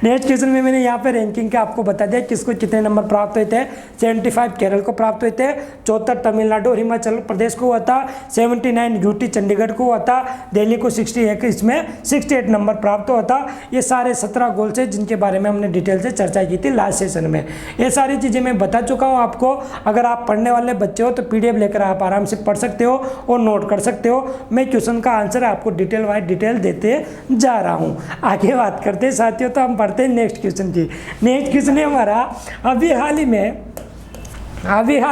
नेक्स्ट क्वेश्चन में मैंने यहाँ पे रैंकिंग का आपको बता दिया किसको कितने नंबर प्राप्त हुए थे। 75 केरल को प्राप्त हुए थे, 74 तमिलनाडु और हिमाचल प्रदेश को हुआ था, 79 यूटी चंडीगढ़ को हुआ था, दिल्ली को 61, इसमें 68 नंबर प्राप्त हुआ था। ये सारे 17 गोल्स हैं जिनके बारे में हमने डिटेल से चर्चा की थी लास्ट सेशन में। ये सारी चीज़ें मैं बता चुका हूँ आपको। अगर आप पढ़ने वाले बच्चे हो तो पीडीएफ लेकर आप आराम से पढ़ सकते हो और नोट कर सकते हो। मैं क्वेश्चन का आंसर आपको डिटेल वाइज डिटेल देते जा रहा हूँ। आगे बात करते हैं साथियों, तो हम पढ़ते हैं नेक्स्ट क्वेश्चन की। नेक्स्ट क्वेश्चन है हमारा अभी हाल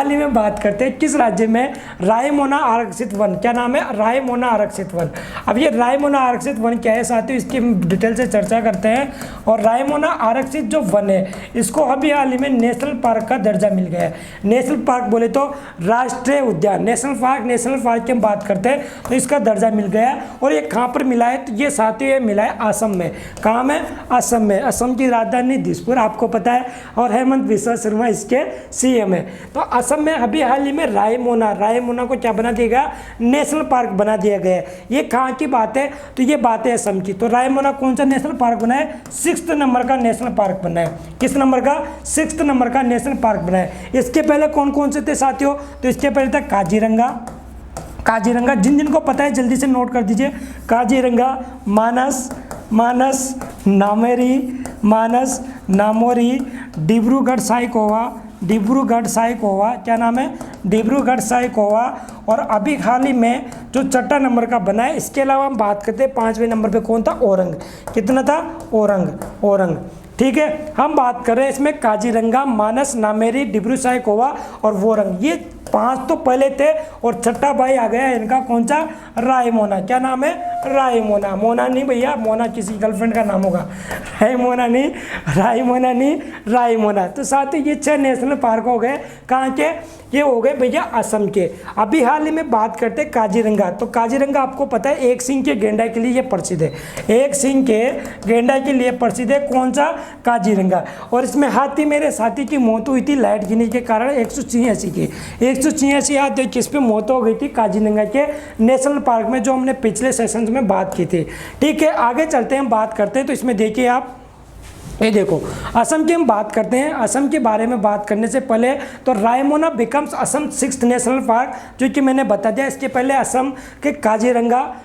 ही में बात करते हैं किस राज्य में रायमोना आरक्षित वन, क्या नाम है, रायमोना आरक्षित वन। अब ये रायमोना आरक्षित वन क्या है साथियों, इसकी डिटेल से चर्चा करते हैं। और रायमोना आरक्षित जो वन है इसको अभी हाल ही में नेशनल पार्क का दर्जा मिल गया है। नेशनल पार्क बोले तो राष्ट्रीय उद्यान, नेशनल पार्क की हम बात करते हैं तो इसका दर्जा मिल गया है। और ये कहाँ पर मिला है, तो ये साथियों ये मिला है असम में। कहाँ में, असम में। असम की राजधानी दिसपुर आपको पता है, और हेमंत बिस्वा शर्मा इसके सीएम है। तो असम में अभी हाल ही में रायमोना को क्या बना दिया गया, नेशनल पार्क बना दिया गया है। ये कहाँ की बात है, तो ये बात है असम की। तो रायमोना कौन सा नेशनल पार्क बना है, 6th नंबर का नेशनल पार्क बना है। किस नंबर का, 6th नंबर का नेशनल पार्क बना है। इसके पहले कौन कौन से थे साथियों, तो इसके पहले था काजीरंगा, जिनको पता है जल्दी से नोट कर दीजिए। काजीरंगा, मानस, नामेरी, डिब्रूगढ़ साइखोवा, डिब्रूगढ़ साइकोवा, क्या नाम है, डिब्रूगढ़ साइकोवा। और अभी हाल ही में जो छठा नंबर का बना है। इसके अलावा हम बात करते हैं 5वें नंबर पे कौन था, औरंग। कितना था, औरंग। ठीक है, हम बात कर रहे हैं इसमें काजीरंगा, मानस, नामेरी, डिब्रू साइकोवा और वोरंग। ये 5 तो पहले थे और छठा भाई आ गया इनका, कौन सा, रायमोना। क्या नाम है, रायमोना। मोना नहीं भैया, मोना किसी गर्लफ्रेंड का नाम होगा, रायमोना नहीं, रायमोना। तो साथ ही ये 6 नेशनल पार्क हो गए। कहाँ के, ये हो गए भैया असम के। अभी हाल ही में बात करते हैं काजीरंगा। तो काजीरंगा आपको पता है एक सिंह के गेंडा के लिए ये प्रसिद्ध है, एक सिंह के गेंडा के लिए प्रसिद्ध है, कौन सा, काजीरंगा। और इसमें हाथी मेरे साथी की मौत हुई थी लाइट गिरने के कारण 186 की, 186 हाथी किस पे मौत हो गई थी, काजीरंगा के नेशनल पार्क में, जो हमने पिछले सेशंस में बात की थी। ठीक है, आगे चलते हैं, बात करते हैं। तो इसमें देखिए आप, ये देखो असम की हम बात करते हैं। असम के बारे में बात करने से पहले तो Raimona becomes Assam 6th national park, जो कि मैंने बता दिया। इसके पहले असम के काजीरंगा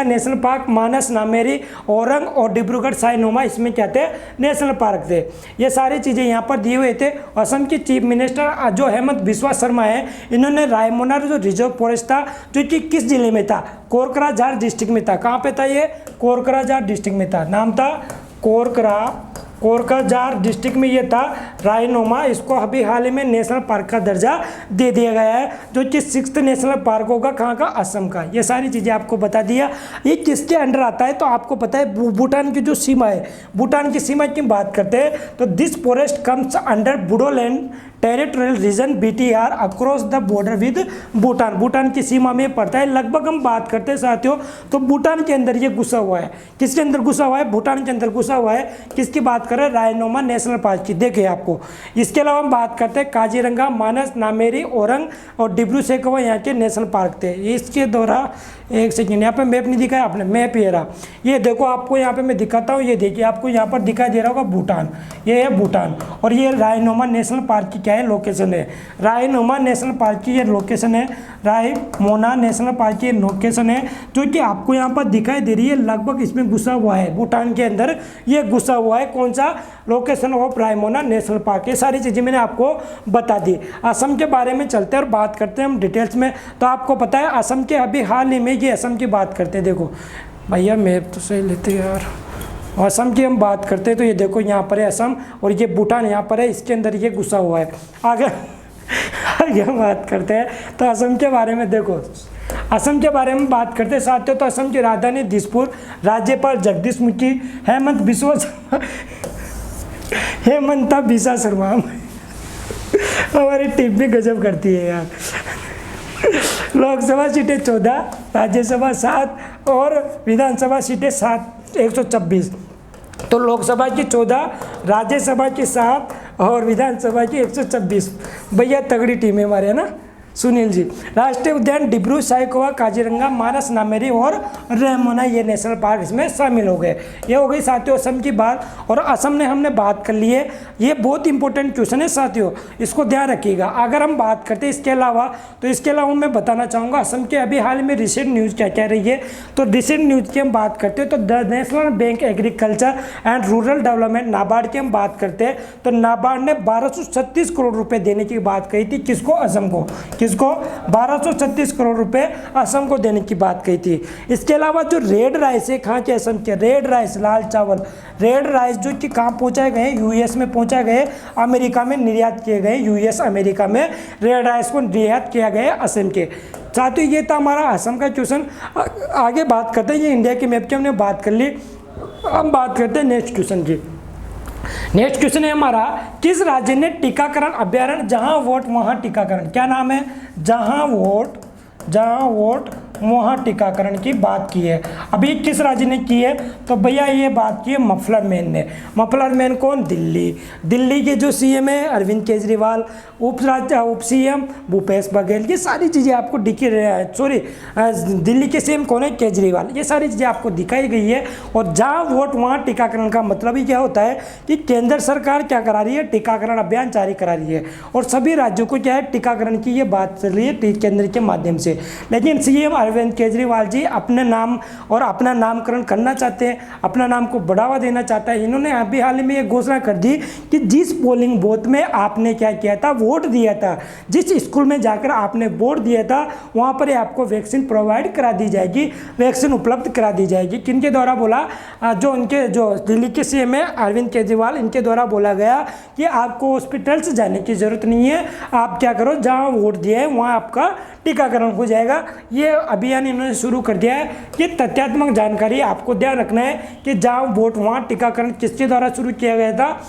नेशनल पार्क, मानस, नामेरी, औरंग और डिब्रूगढ़ साइनोमा इसमें क्या थे, नेशनल पार्क थे। ये सारी चीज़ें यहाँ पर दिए हुए थे। असम के चीफ मिनिस्टर जो हेमंत बिस्वा शर्मा है, इन्होंने रायमोना जो रिजर्व फॉरेस्ट था, जो कि किस जिले में था, कोकराझार डिस्ट्रिक्ट में था। कहाँ पे था ये, कोकराझार डिस्ट्रिक्ट में था। नाम था कोकराझार डिस्ट्रिक्ट में ये था रायनोमा। इसको अभी हाल ही में नेशनल पार्क का दर्जा दे दिया गया है, जो कि 6th नेशनल पार्क होगा। कहाँ का, असम का। ये सारी चीज़ें आपको बता दिया। ये किसके अंडर आता है, तो आपको पता है भूटान की जो सीमा है, भूटान की सीमा की बात करते हैं तो this forest comes under Bodoland territorial reason BTR across the border with Bhutan. Bhutan की सीमा में पड़ता है। लगभग हम बात करते हैं साथियों तो भूटान के अंदर ये घुसा हुआ है। किसके अंदर घुसा हुआ है, भूटान के अंदर घुसा हुआ है। किसकी बात कर रहे हैं, रायनोमा नेशनल पार्क की। देखिए आपको, इसके अलावा हम बात करते हैं काजीरंगा, मानस, नामेरी, औरंग और डिब्रू सैखोवा यहाँ के नेशनल पार्क थे। इसके द्वारा, एक सेकेंड, यहाँ पे मैप नहीं दिखाया आपने, मैप ये रहा। ये देखो आपको यहाँ पे मैं दिखाता हूँ, ये देखिए आपको यहाँ पर दिखाई दे रहा होगा भूटान, ये है भूटान। और ये रायनोमा नेशनल पार्क की क्या है, लोकेशन है। रायनोमा नेशनल पार्क की ये लोकेशन है, रायमोना नेशनल पार्क की लोकेशन है, जो कि आपको यहाँ पर दिखाई दे रही है। लगभग इसमें घुसा हुआ है, भूटान के अंदर ये घुसा हुआ है। कौन सा, location of Raimona national park. ये सारी चीज़ें मैंने आपको बता दी। असम के बारे में चलते हैं और बात करते हैं हम डिटेल्स में। तो आपको पता है असम के अभी हाल ही में, ये असम की बात करते हैं। देखो भैया मैप तो सही लेते यार, असम की हम बात करते हैं तो ये देखो यहाँ पर है असम और ये भूटान यहाँ पर है, इसके अंदर ये घुसा हुआ है। आगे हम बात करते हैं तो असम के बारे में। देखो असम के बारे में बात करते हैं साथियों तो असम की राजधानी दिसपुर, राज्यपाल जगदीश मुखी, हेमंता बिस्वा शर्मा। हमारी टीम भी गजब करती है यार। लोकसभा सीटें 14, राज्यसभा 7 और विधानसभा सीटें 126। तो लोकसभा की 14, राज्यसभा की 7 और विधानसभा की 126। भैया तगड़ी टीम है हमारे, है ना सुनील जी। राष्ट्रीय उद्यान डिब्रू साइखोवा, काजीरंगा, मानस, नामेरी और रायमोना ये नेशनल पार्क इसमें शामिल हो गए। ये हो गई साथियों असम की बात। और असम ने हमने बात कर ली है। ये बहुत इंपॉर्टेंट क्वेश्चन है साथियों, इसको ध्यान रखिएगा। अगर हम बात करते हैं इसके अलावा, तो इसके अलावा मैं बताना चाहूँगा असम के अभी हाल में रिसेंट न्यूज़ क्या कह रही है। तो रिसेंट न्यूज़ की हम बात करते हैं तो the national bank agriculture and rural development NABARD की हम बात करते हैं तो नाबार्ड ने 1236 करोड़ रुपये देने की बात कही थी। किसको, असम को। किसको, 1236 करोड़ रुपए असम को देने की बात कही थी। इसके अलावा जो रेड राइस है, कहाँ के, असम के रेड राइस, लाल चावल, रेड राइस जो कि कहाँ पहुँचाए गए, यूएस में पहुँचाए गए, अमेरिका में निर्यात किए गए। यूएस अमेरिका में रेड राइस को निर्यात किया गया असम के। साथियों ये था हमारा असम का क्वेश्चन। आगे बात करते हैं, ये इंडिया के मैप की हमने बात कर ली। हम बात करते हैं नेक्स्ट क्वेश्चन की। नेक्स्ट क्वेश्चन है हमारा, किस राज्य ने टीकाकरण अभियान जहां वोट वहां टीकाकरण, क्या नाम है, जहां वोट वहाँ टीकाकरण की बात की है। अभी किस राज्य ने की है, तो भैया ये बात की है मफलर मैन ने। मफलर मैन कौन, दिल्ली के जो सीएम है अरविंद केजरीवाल, उप सीएम भूपेश बघेल। ये सारी चीज़ें आपको दिल्ली के सीएम कौन है, केजरीवाल। ये सारी चीज़ें आपको दिखाई गई है। और जहाँ वोट वहाँ टीकाकरण का मतलब ही क्या होता है कि केंद्र सरकार क्या करा रही है, टीकाकरण अभियान जारी करा रही है और सभी राज्यों को क्या है, टीकाकरण की ये बात चल रही है केंद्र के माध्यम से। लेकिन सीएम अरविंद केजरीवाल जी अपने नाम और अपना नामकरण करना चाहते हैं, अपना नाम को बढ़ावा देना चाहता है। इन्होंने अभी हाल ही में ये घोषणा कर दी कि जिस पोलिंग बूथ में आपने क्या किया था, वोट दिया था, जिस स्कूल में जाकर आपने वोट दिया था, वहाँ पर आपको वैक्सीन प्रोवाइड करा दी जाएगी, वैक्सीन उपलब्ध करा दी जाएगी। किनके द्वारा बोला? जो दिल्ली के सीएम है अरविंद केजरीवाल, इनके द्वारा बोला गया कि आपको हॉस्पिटल से जाने की ज़रूरत नहीं है, आप क्या करो, जहाँ वोट दिया है वहाँ आपका टीकाकरण हो जाएगा। ये अभियान इन्होंने शुरू कर दिया है। कि तथ्यात्मक जानकारी आपको ध्यान रखना है कि जहाँ वोट वहाँ टीकाकरण किसके द्वारा शुरू किया गया था,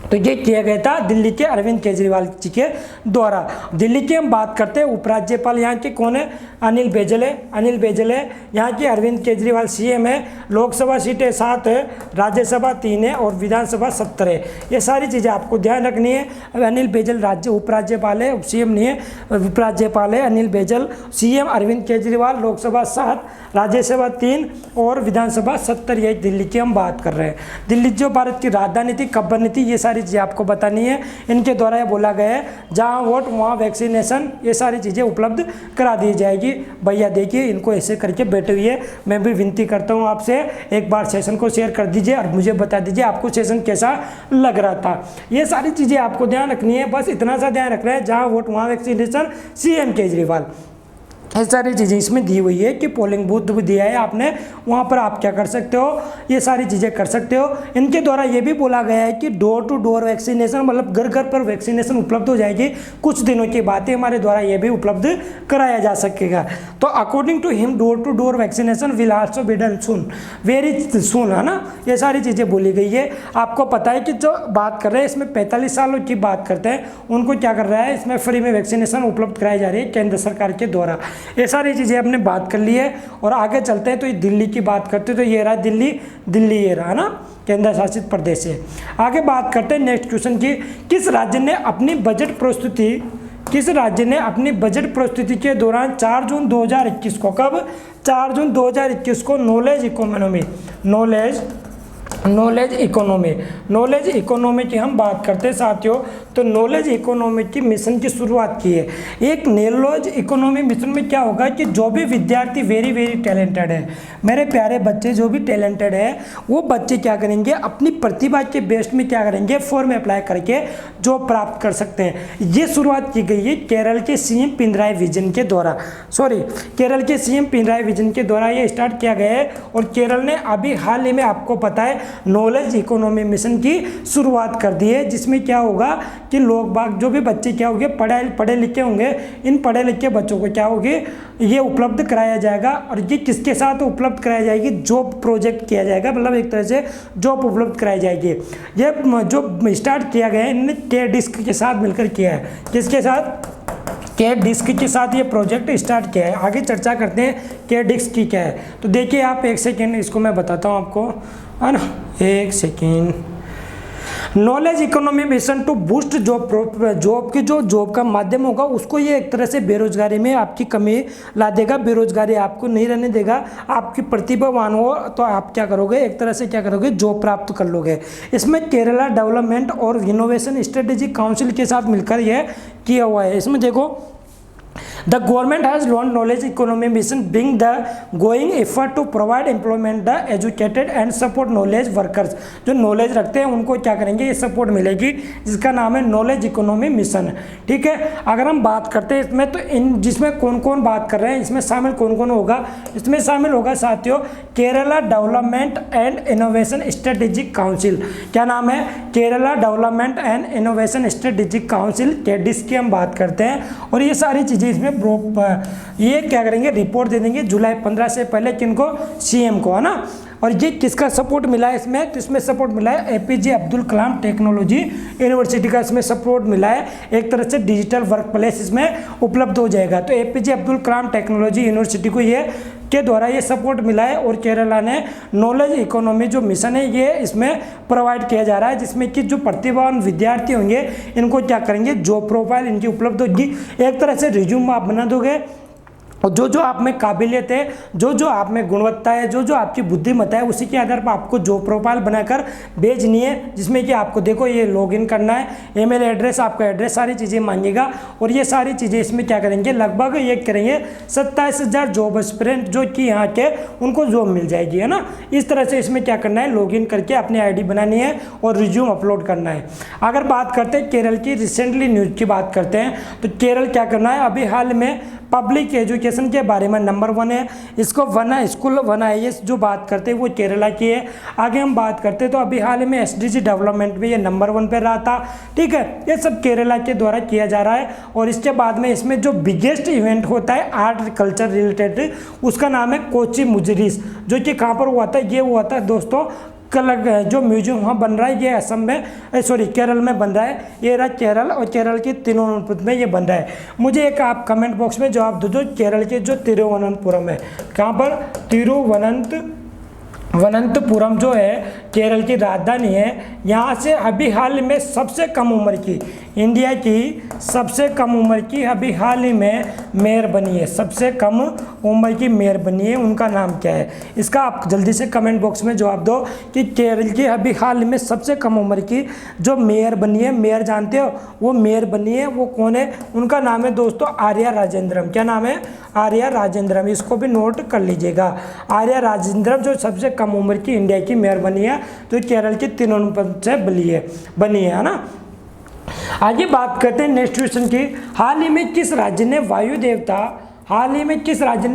तो ये किया गया था दिल्ली के अरविंद केजरीवाल जी के द्वारा। दिल्ली की हम बात करते हैं, उपराज्यपाल यहाँ के कौन है? अनिल बैजल है। अनिल बैजल है यहाँ के, अरविंद केजरीवाल सीएम है। लोकसभा सीटें 7 है, राज्यसभा 3 है और विधानसभा 70 है। ये सारी चीज़ें आपको ध्यान रखनी है। अनिल बैजल राज्य उपराज्यपाल है, सीएम नहीं है, उपराज्यपाल है अनिल बैजल। सीएम अरविंद केजरीवाल, लोकसभा 7, राज्यसभा 3 और विधानसभा 70। ये दिल्ली की हम बात कर रहे हैं। दिल्ली जो भारत की राजधानी थी, कब्बर नीति, ये सारी चीज़ें आपको बतानी है। इनके द्वारा ये बोला गया है जहाँ वोट वहाँ वैक्सीनेशन, ये सारी चीज़ें उपलब्ध करा दी जाएगी। भैया देखिए इनको ऐसे करके बैठे हुए, मैं भी विनती करता हूँ आपसे, एक बार सेशन को शेयर कर दीजिए और मुझे बता दीजिए आपको सेशन कैसा लग रहा था। ये सारी चीज़ें आपको ध्यान रखनी है, बस इतना सा ध्यान रखना है, जहाँ वोट वहाँ वैक्सीनेशन, सीएम केजरीवाल। ये सारी चीज़ें इसमें दी हुई है कि पोलिंग बूथ भी दिया है आपने, वहाँ पर आप क्या कर सकते हो, ये सारी चीज़ें कर सकते हो। इनके द्वारा ये भी बोला गया है कि डोर टू डोर वैक्सीनेशन, मतलब घर घर पर वैक्सीनेशन उपलब्ध हो जाएगी। कुछ दिनों की बात है, हमारे द्वारा ये भी उपलब्ध कराया जा सकेगा। तो according to him door to door vaccination will also be done soon, very soon, है ना। ये सारी चीज़ें बोली गई है। आपको पता है कि जो बात कर रहे हैं इसमें 45 सालों की बात करते हैं, उनको क्या कर रहा है, इसमें फ्री में वैक्सीनेशन उपलब्ध कराई जा रही है केंद्र सरकार के द्वारा। ये सारी चीज़ें हमने बात कर ली है और आगे चलते हैं। तो ये दिल्ली की बात करते हैं, तो ये रहा दिल्ली, दिल्ली ये रहा ना, केंद्र शासित प्रदेश है। आगे बात करते हैं नेक्स्ट क्वेश्चन की, किस राज्य ने अपनी बजट प्रस्तुति के दौरान 4 जून 2021 को, कब? 4 जून 2021 को नॉलेज इकोनॉमी की हम बात करते हैं साथियों। तो नॉलेज इकोनॉमी की मिशन की शुरुआत की है। एक नॉलेज इकोनॉमी मिशन में क्या होगा कि जो भी विद्यार्थी वेरी वेरी टैलेंटेड है, मेरे प्यारे बच्चे जो भी टैलेंटेड है, वो बच्चे क्या करेंगे, अपनी प्रतिभा के बेस में क्या करेंगे, फॉर्म अप्लाई करके जॉब प्राप्त कर सकते हैं। ये शुरुआत की गई है केरल के सीएम पिनराई विजयन के द्वारा, के द्वारा ये स्टार्ट किया गया है। और केरल ने अभी हाल ही में आपको पता है नॉलेज इकोनॉमी मिशन की शुरुआत कर दी है, जिसमें क्या होगा कि लोग बाग जो भी बच्चे क्या होंगे, पढ़े लिखे होंगे, इन पढ़े लिखे बच्चों को क्या होगी, ये उपलब्ध कराया जाएगा। और ये किसके साथ उपलब्ध कराई जाएगी, जॉब प्रोजेक्ट किया जाएगा, मतलब एक तरह से जॉब उपलब्ध कराई जाएगी। ये जो स्टार्ट किया गया है इन्होंने के डिस्क के साथ मिलकर किया है। किसके साथ? के डिस्क के साथ ये प्रोजेक्ट स्टार्ट किया है। आगे चर्चा करते हैं के डिस्क की क्या है। तो देखिए आप, एक सेकेंड, इसको मैं बताता हूँ आपको, है ना, एक second. Knowledge economy mission to boost job का माध्यम होगा, उसको ये एक तरह से बेरोजगारी में आपकी कमी ला देगा, बेरोजगारी आपको नहीं रहने देगा। आपकी प्रतिभावान हो तो आप क्या करोगे, एक तरह से क्या करोगे, जॉब प्राप्त कर लोगे। इसमें केरला डेवलपमेंट और इनोवेशन स्ट्रेटेजिक काउंसिल के साथ मिलकर यह किया हुआ है। इसमें देखो, The government has launched knowledge economy mission, bring the going effort to provide employment the educated and support knowledge workers। जो नॉलेज रखते हैं उनको क्या करेंगे, ये सपोर्ट मिलेगी, जिसका नाम है नॉलेज इकोनॉमी मिशन। ठीक है, अगर हम बात करते हैं इसमें, तो जिसमें कौन कौन बात कर रहे हैं, इसमें शामिल कौन कौन होगा, इसमें शामिल होगा साथियों Kerala development and innovation strategic council. क्या नाम है? Kerala development and innovation strategic council, KDISC की हम बात करते हैं। और ये सारी चीज़ें इसमें ये क्या करेंगे, रिपोर्ट दे देंगे जुलाई 15 से पहले, किनको, सीएम को, है ना। और ये किसका सपोर्ट मिला है इसमें, तो इसमें सपोर्ट मिला है APJ Abdul Kalam technology university का इसमें सपोर्ट मिला है। एक तरह से डिजिटल वर्क प्लेस इसमें उपलब्ध हो जाएगा। तो APJ Abdul Kalam technology university को ये के द्वारा ये सपोर्ट मिला है। और केरला ने नॉलेज इकोनॉमी जो मिशन है ये इसमें प्रोवाइड किया जा रहा है, जिसमें कि जो प्रतिभावान विद्यार्थी होंगे इनको क्या करेंगे, जॉब प्रोफाइल इनकी उपलब्ध होगी। एक तरह से रिज्यूम आप बना दोगे, और जो जो आप में काबिलियत है, जो जो आप में गुणवत्ता है, जो जो आपकी बुद्धिमत्ता है, उसी के आधार पर आपको जॉब प्रोफाइल बनाकर भेजनी है, जिसमें कि आपको देखो ये लॉगिन करना है, ईमेल एड्रेस, आपका एड्रेस, सारी चीज़ें मांगेगा। और ये सारी चीज़ें इसमें क्या करेंगे, लगभग ये करेंगे 27,000 जॉब एस्पिरेंट जो कि यहाँ के उनको जॉब मिल जाएगी, है ना। इस तरह से इसमें क्या करना है, लॉगिन करके अपनी ID बनानी है और रिज्यूम अपलोड करना है। अगर बात करते हैं केरल की रिसेंटली न्यूज़ की बात करते हैं, तो केरल क्या करना है, अभी हाल में पब्लिक एजुकेशन के बारे में नंबर 1 है, इसको स्कूल 1 जो बात करते हैं वो केरला की है। आगे हम बात करते हैं तो अभी हाल में SDG डेवलपमेंट में ये नंबर 1 पे रहा था, ठीक है। ये सब केरला के द्वारा किया जा रहा है। और इसके बाद में इसमें जो बिगेस्ट इवेंट होता है आर्ट कल्चर रिलेटेड, उसका नाम है कोची मुजरिस, जो कि कहाँ पर हुआ था, ये हुआ था दोस्तों कल जो म्यूजियम वहाँ बन रहा है, ये असम में सॉरी केरल में बन रहा है। ये रहा केरल, और केरल के तिरुवनंतपुरम में ये बन रहा है। मुझे एक आप कमेंट बॉक्स में जवाब दो दो, केरल के जो तिरुवनंतपुरम है, कहाँ पर, तिरुवनंतपुरम जो है केरल की राजधानी है। यहाँ से अभी हाल में सबसे कम उम्र की, इंडिया की सबसे कम उम्र की अभी हाल ही में मेयर बनी है, सबसे कम उम्र की मेयर बनी है, उनका नाम क्या है, इसका आप जल्दी से कमेंट बॉक्स में जवाब दो कि केरल की अभी हाल में सबसे कम उम्र की जो मेयर बनी है, मेयर जानते हो वो मेयर बनी है, वो कौन है, उनका नाम है दोस्तों आर्या राजेंद्रम। क्या नाम है, आर्या राजेंद्रम, इसको भी नोट कर लीजिएगा। आर्या राजेंद्रम जो सबसे कम उम्र की इंडिया की मेयर बनी है, तो केरल की तिरुवनंतपुरम से बनी है ना। आगे बात करते हैं नेक्स्ट क्वेश्चन की। हाल ही में किस राज्य ने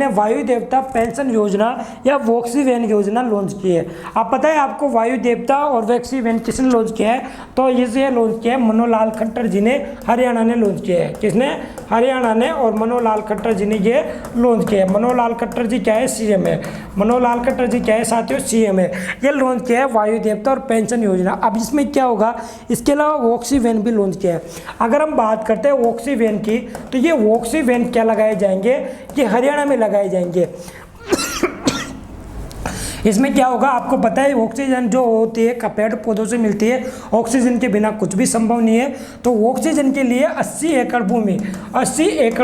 वायु देवता पेंशन योजना या वॉक्सीवेन योजना लॉन्च की है। आप पता है आपको वायु देवता और वॉक्सीवेन किसने लॉन्च किया है, तो इसे लॉन्च किया है मनोहरलाल खट्टर जी ने, हरियाणा ने लॉन्च किया है। किसने, हरियाणा ने, और मनोहरलाल खट्टर जी ने ये लॉन्च किया है। मनोहरलाल खट्टर जी क्या है, CM है। मनोहरलाल खट्टर जी क्या है साथियों, CM है। ये लॉन्च किया है वायु देवता और पेंशन योजना। अब इसमें क्या होगा, इसके अलावा वॉक्सीवेन भी लॉन्च किया है। अगर हम बात करते हैं वॉक्सीवेन की, तो ये वॉक्सीवेन क्या लगाए जाएंगे, ये हरियाणा में लगाए जाएंगे। इसमें क्या होगा, आपको पता है ऑक्सीजन जो होती है पेड़ पौधों से मिलती है, ऑक्सीजन के बिना कुछ भी संभव नहीं है। तो ऑक्सीजन के लिए 80 एकड़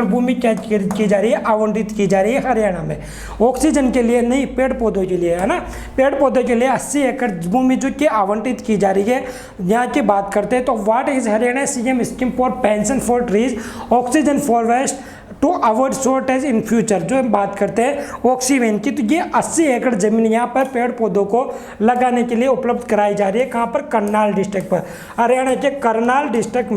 भूमि क्या की जा रही है, आवंटित की जा रही है हरियाणा में। ऑक्सीजन के लिए नहीं, पेड़ पौधों के लिए, है ना। पेड़ पौधों के लिए 80 एकड़ भूमि जो कि आवंटित की जा रही है। यहाँ की बात करते हैं तो what is Haryana CM scheme for pension for trees oxygen for waste to avoid shortage in future. जो हम बात करते हैं ऑक्सीवेन की, तो ये 80 एकड़ जमीन यहाँ पर पेड़ पौधों को लगाने के लिए उपलब्ध कराई जा रही है। कहाँ पर, करनाल डिस्ट्रिक्ट पर, हरियाणा के करनाल डिस्ट्रिक्ट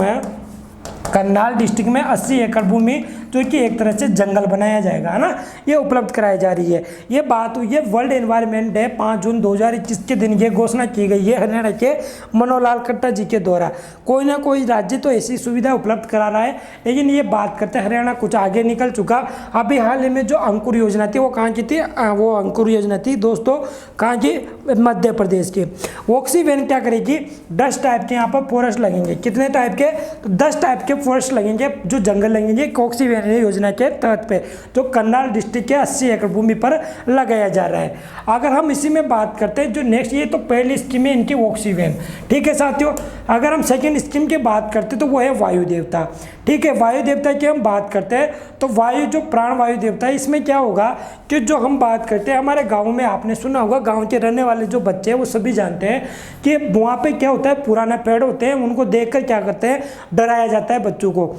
में 80 एकड़ भूमि जो कि एक तरह से जंगल बनाया जाएगा, है ना, ये उपलब्ध कराई जा रही है। ये बात हुई है वर्ल्ड एनवायरनमेंट डे 5 जून 2021 के दिन ये घोषणा की गई है हरियाणा के मनोहरलाल खट्टर जी के द्वारा। कोई ना कोई राज्य तो ऐसी सुविधा उपलब्ध करा रहा है, लेकिन ये बात करते हैं हरियाणा कुछ आगे निकल चुका। अभी हाल ही में जो अंकुर योजना थी वो कहाँ की थी, वो अंकुर योजना थी दोस्तों कहाँ की, मध्य प्रदेश की। ऑक्सीवेन क्या करेगी, 10 टाइप के यहाँ पर फॉरेस्ट लगेंगे। कितने टाइप के, तो 10 टाइप के फॉरेस्ट लगेंगे, जो जंगल लगेंगे ऑक्सीवेन योजना के तहत पे, जो करनाल डिस्ट्रिक्ट के 80 एकड़ भूमि पर लगाया जा रहा है। अगर हम इसी में बात करते हैं जो नेक्स्ट, ये तो पहली स्कीम है इनकी ऑक्सीवेन, ठीक है साथियों। अगर हम सेकेंड स्कीम की बात करते हैं तो वो है वायु देवता, ठीक है। वायु देवता की हम बात करते हैं तो वायु जो प्राण वायु देवता है, इसमें क्या होगा कि जो हम बात करते हैं हमारे गाँव में, आपने सुना होगा, गाँव के रहने वाले जो बच्चे हैं वो सभी जानते हैं कि वहाँ पे क्या होता है, पुराने पेड़ होते हैं, उनको देखकर क्या करते हैं, डराया जाता है बच्चों को।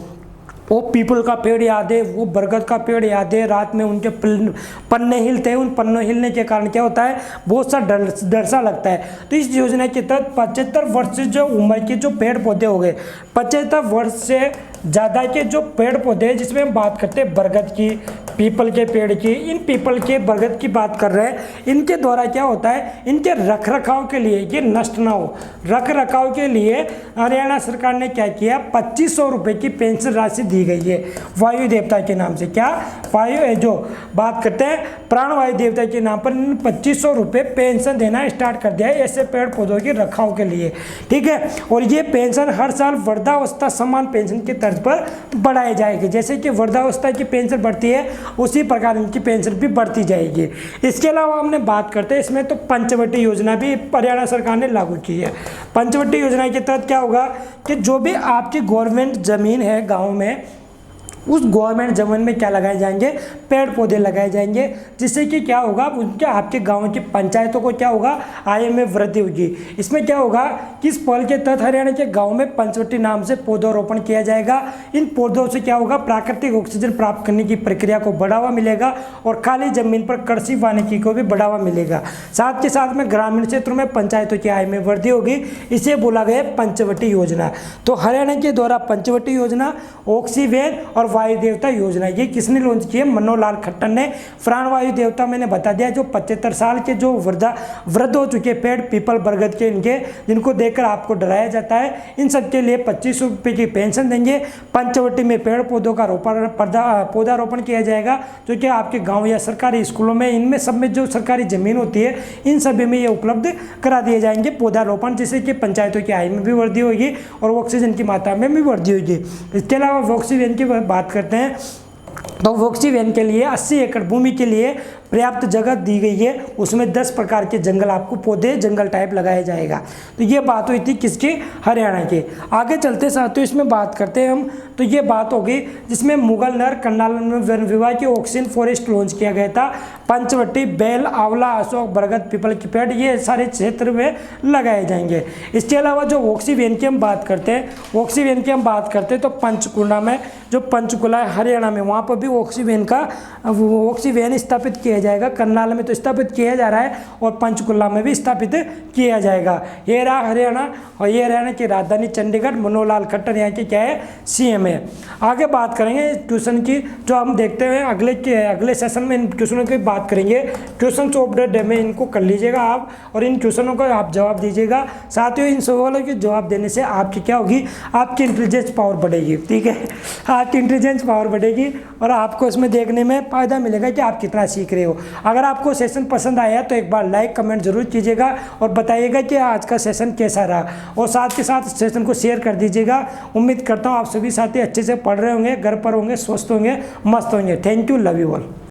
वो पीपल का पेड़ याद है, वो बरगद का पेड़ याद है, रात में उनके पन्ने हिलते हैं, उन पन्नों हिलने के कारण क्या होता है, बहुत सा डर सा लगता है। तो इस योजना के तहत 75 वर्ष से जो उम्र के जो पेड़ पौधे हो गए, 75 वर्ष से ज़्यादा के जो पेड़ पौधे, जिसमें हम बात करते हैं बरगद की, पीपल के पेड़ की, इन पीपल के बरगद की बात कर रहे हैं, इनके द्वारा क्या होता है, इनके रख रखाव के लिए, ये नष्ट ना हो, रख रखाव के लिए हरियाणा सरकार ने क्या किया, 2500 रुपये की पेंशन राशि दी गई है वायु देवता के नाम से। क्या, वायु जो बात करते हैं प्राण वायु देवता के नाम पर 2500 रुपये पेंशन देना स्टार्ट कर दिया है ऐसे पेड़ पौधों के रखाव के लिए, ठीक है। और ये पेंशन हर साल वृद्धावस्था सम्मान पेंशन के तर्ज पर बढ़ाई जाएगी। जैसे कि वृद्धावस्था की पेंशन बढ़ती है, उसी प्रकार इनकी पेंशन भी बढ़ती जाएगी। इसके अलावा हमने बात करते हैं इसमें तो पंचवटी योजना भी हरियाणा सरकार ने लागू की है। पंचवटी योजना के तहत क्या होगा कि जो भी आपकी गवर्नमेंट ज़मीन है गाँव में, उस गवर्नमेंट ज़मीन में क्या लगाए जाएंगे, पेड़ पौधे लगाए जाएंगे, जिससे कि क्या होगा, उनके आपके गांव की पंचायतों को क्या होगा, आय में वृद्धि होगी। इसमें क्या होगा कि इस पहल के तहत हरियाणा के गांव में पंचवटी नाम से पौधारोपण किया जाएगा। इन पौधों से क्या होगा, प्राकृतिक ऑक्सीजन प्राप्त करने की प्रक्रिया को बढ़ावा मिलेगा और खाली जमीन पर कृषि वानिकी को भी बढ़ावा मिलेगा। साथ के साथ में ग्रामीण क्षेत्रों में पंचायतों की आय में वृद्धि होगी। इसे बोला गया पंचवटी योजना। तो हरियाणा के द्वारा पंचवटी योजना, ऑक्सीवेन और वायु देवता योजना, ये किसने लॉन्च की है, मनोहर लाल खट्टर ने। प्राण वायु देवता मैंने बता दिया, जो 75 साल के जो वृद्ध हो चुके पेड़, पीपल, बरगद के, इनके जिनको देखकर आपको डराया जाता है, इन सबके लिए 2500 रुपये की पेंशन देंगे। पंचवटी में पेड़ पौधों का पौधारोपण किया जाएगा, जो कि आपके गाँव या सरकारी स्कूलों में, इनमें सब में जो सरकारी जमीन होती है, इन सभी में ये उपलब्ध करा दिए जाएंगे पौधारोपण, जिससे कि पंचायतों की आय में भी वृद्धि होगी और ऑक्सीजन की मात्रा में भी वृद्धि होगी। इसके अलावा वॉक्सीवेन की बात करते हैं तो वॉक्सीवेन के लिए 80 एकड़ भूमि के लिए पर्याप्त जगह दी गई है। उसमें 10 प्रकार के जंगल, आपको पौधे जंगल टाइप लगाया जाएगा। तो ये बात हुई थी किसकी, हरियाणा की। आगे चलते साथियों इसमें बात करते हैं हम, तो ये बात होगी जिसमें मुगल नर कर्नाल में वन विभाग के ऑक्सीजन फॉरेस्ट लॉन्च किया गया था। पंचवटी, बेल, आंवला, अशोक, बरगद, पीपल के पेड़, ये सारे क्षेत्र में लगाए जाएंगे। इसके अलावा जो ऑक्सीवेन की हम बात करते हैं, तो पंचकुला में, जो पंचकुला है हरियाणा में, वहाँ पर भी ऑक्सीवेन स्थापित किया जाएगा। करनाल में तो स्थापित किया जा रहा है और पंचकुला में भी स्थापित किया जाएगा। ये रहा हरियाणा, और ये हरियाणा की राजधानी चंडीगढ़। मनोहर लाल खट्टर यहाँ के क्या है, सीएम है। आगे बात करेंगे ट्यूशन की, जो हम देखते हैं अगले सेशन में इन ट्यूशनों की बात करेंगे। ट्यूशन ऑफ द डे में इनको कर लीजिएगा आप, और इन ट्यूशनों को आप जवाब दीजिएगा। साथियों इन सवालों के जवाब देने से आपकी क्या होगी, आपकी इंटेलिजेंस पावर बढ़ेगी। ठीक है, आपकी इंटेलिजेंस पावर बढ़ेगी और आपको इसमें देखने में फ़ायदा मिलेगा कि आप कितना सीख रहे हो। अगर आपको सेशन पसंद आया तो एक बार लाइक कमेंट जरूर कीजिएगा और बताइएगा कि आज का सेशन कैसा रहा, और साथ के साथ सेशन को शेयर कर दीजिएगा। उम्मीद करता हूँ आप सभी साथी अच्छे से पढ़ रहे होंगे, घर पर होंगे, स्वस्थ होंगे, मस्त होंगे। Thank you, love you all.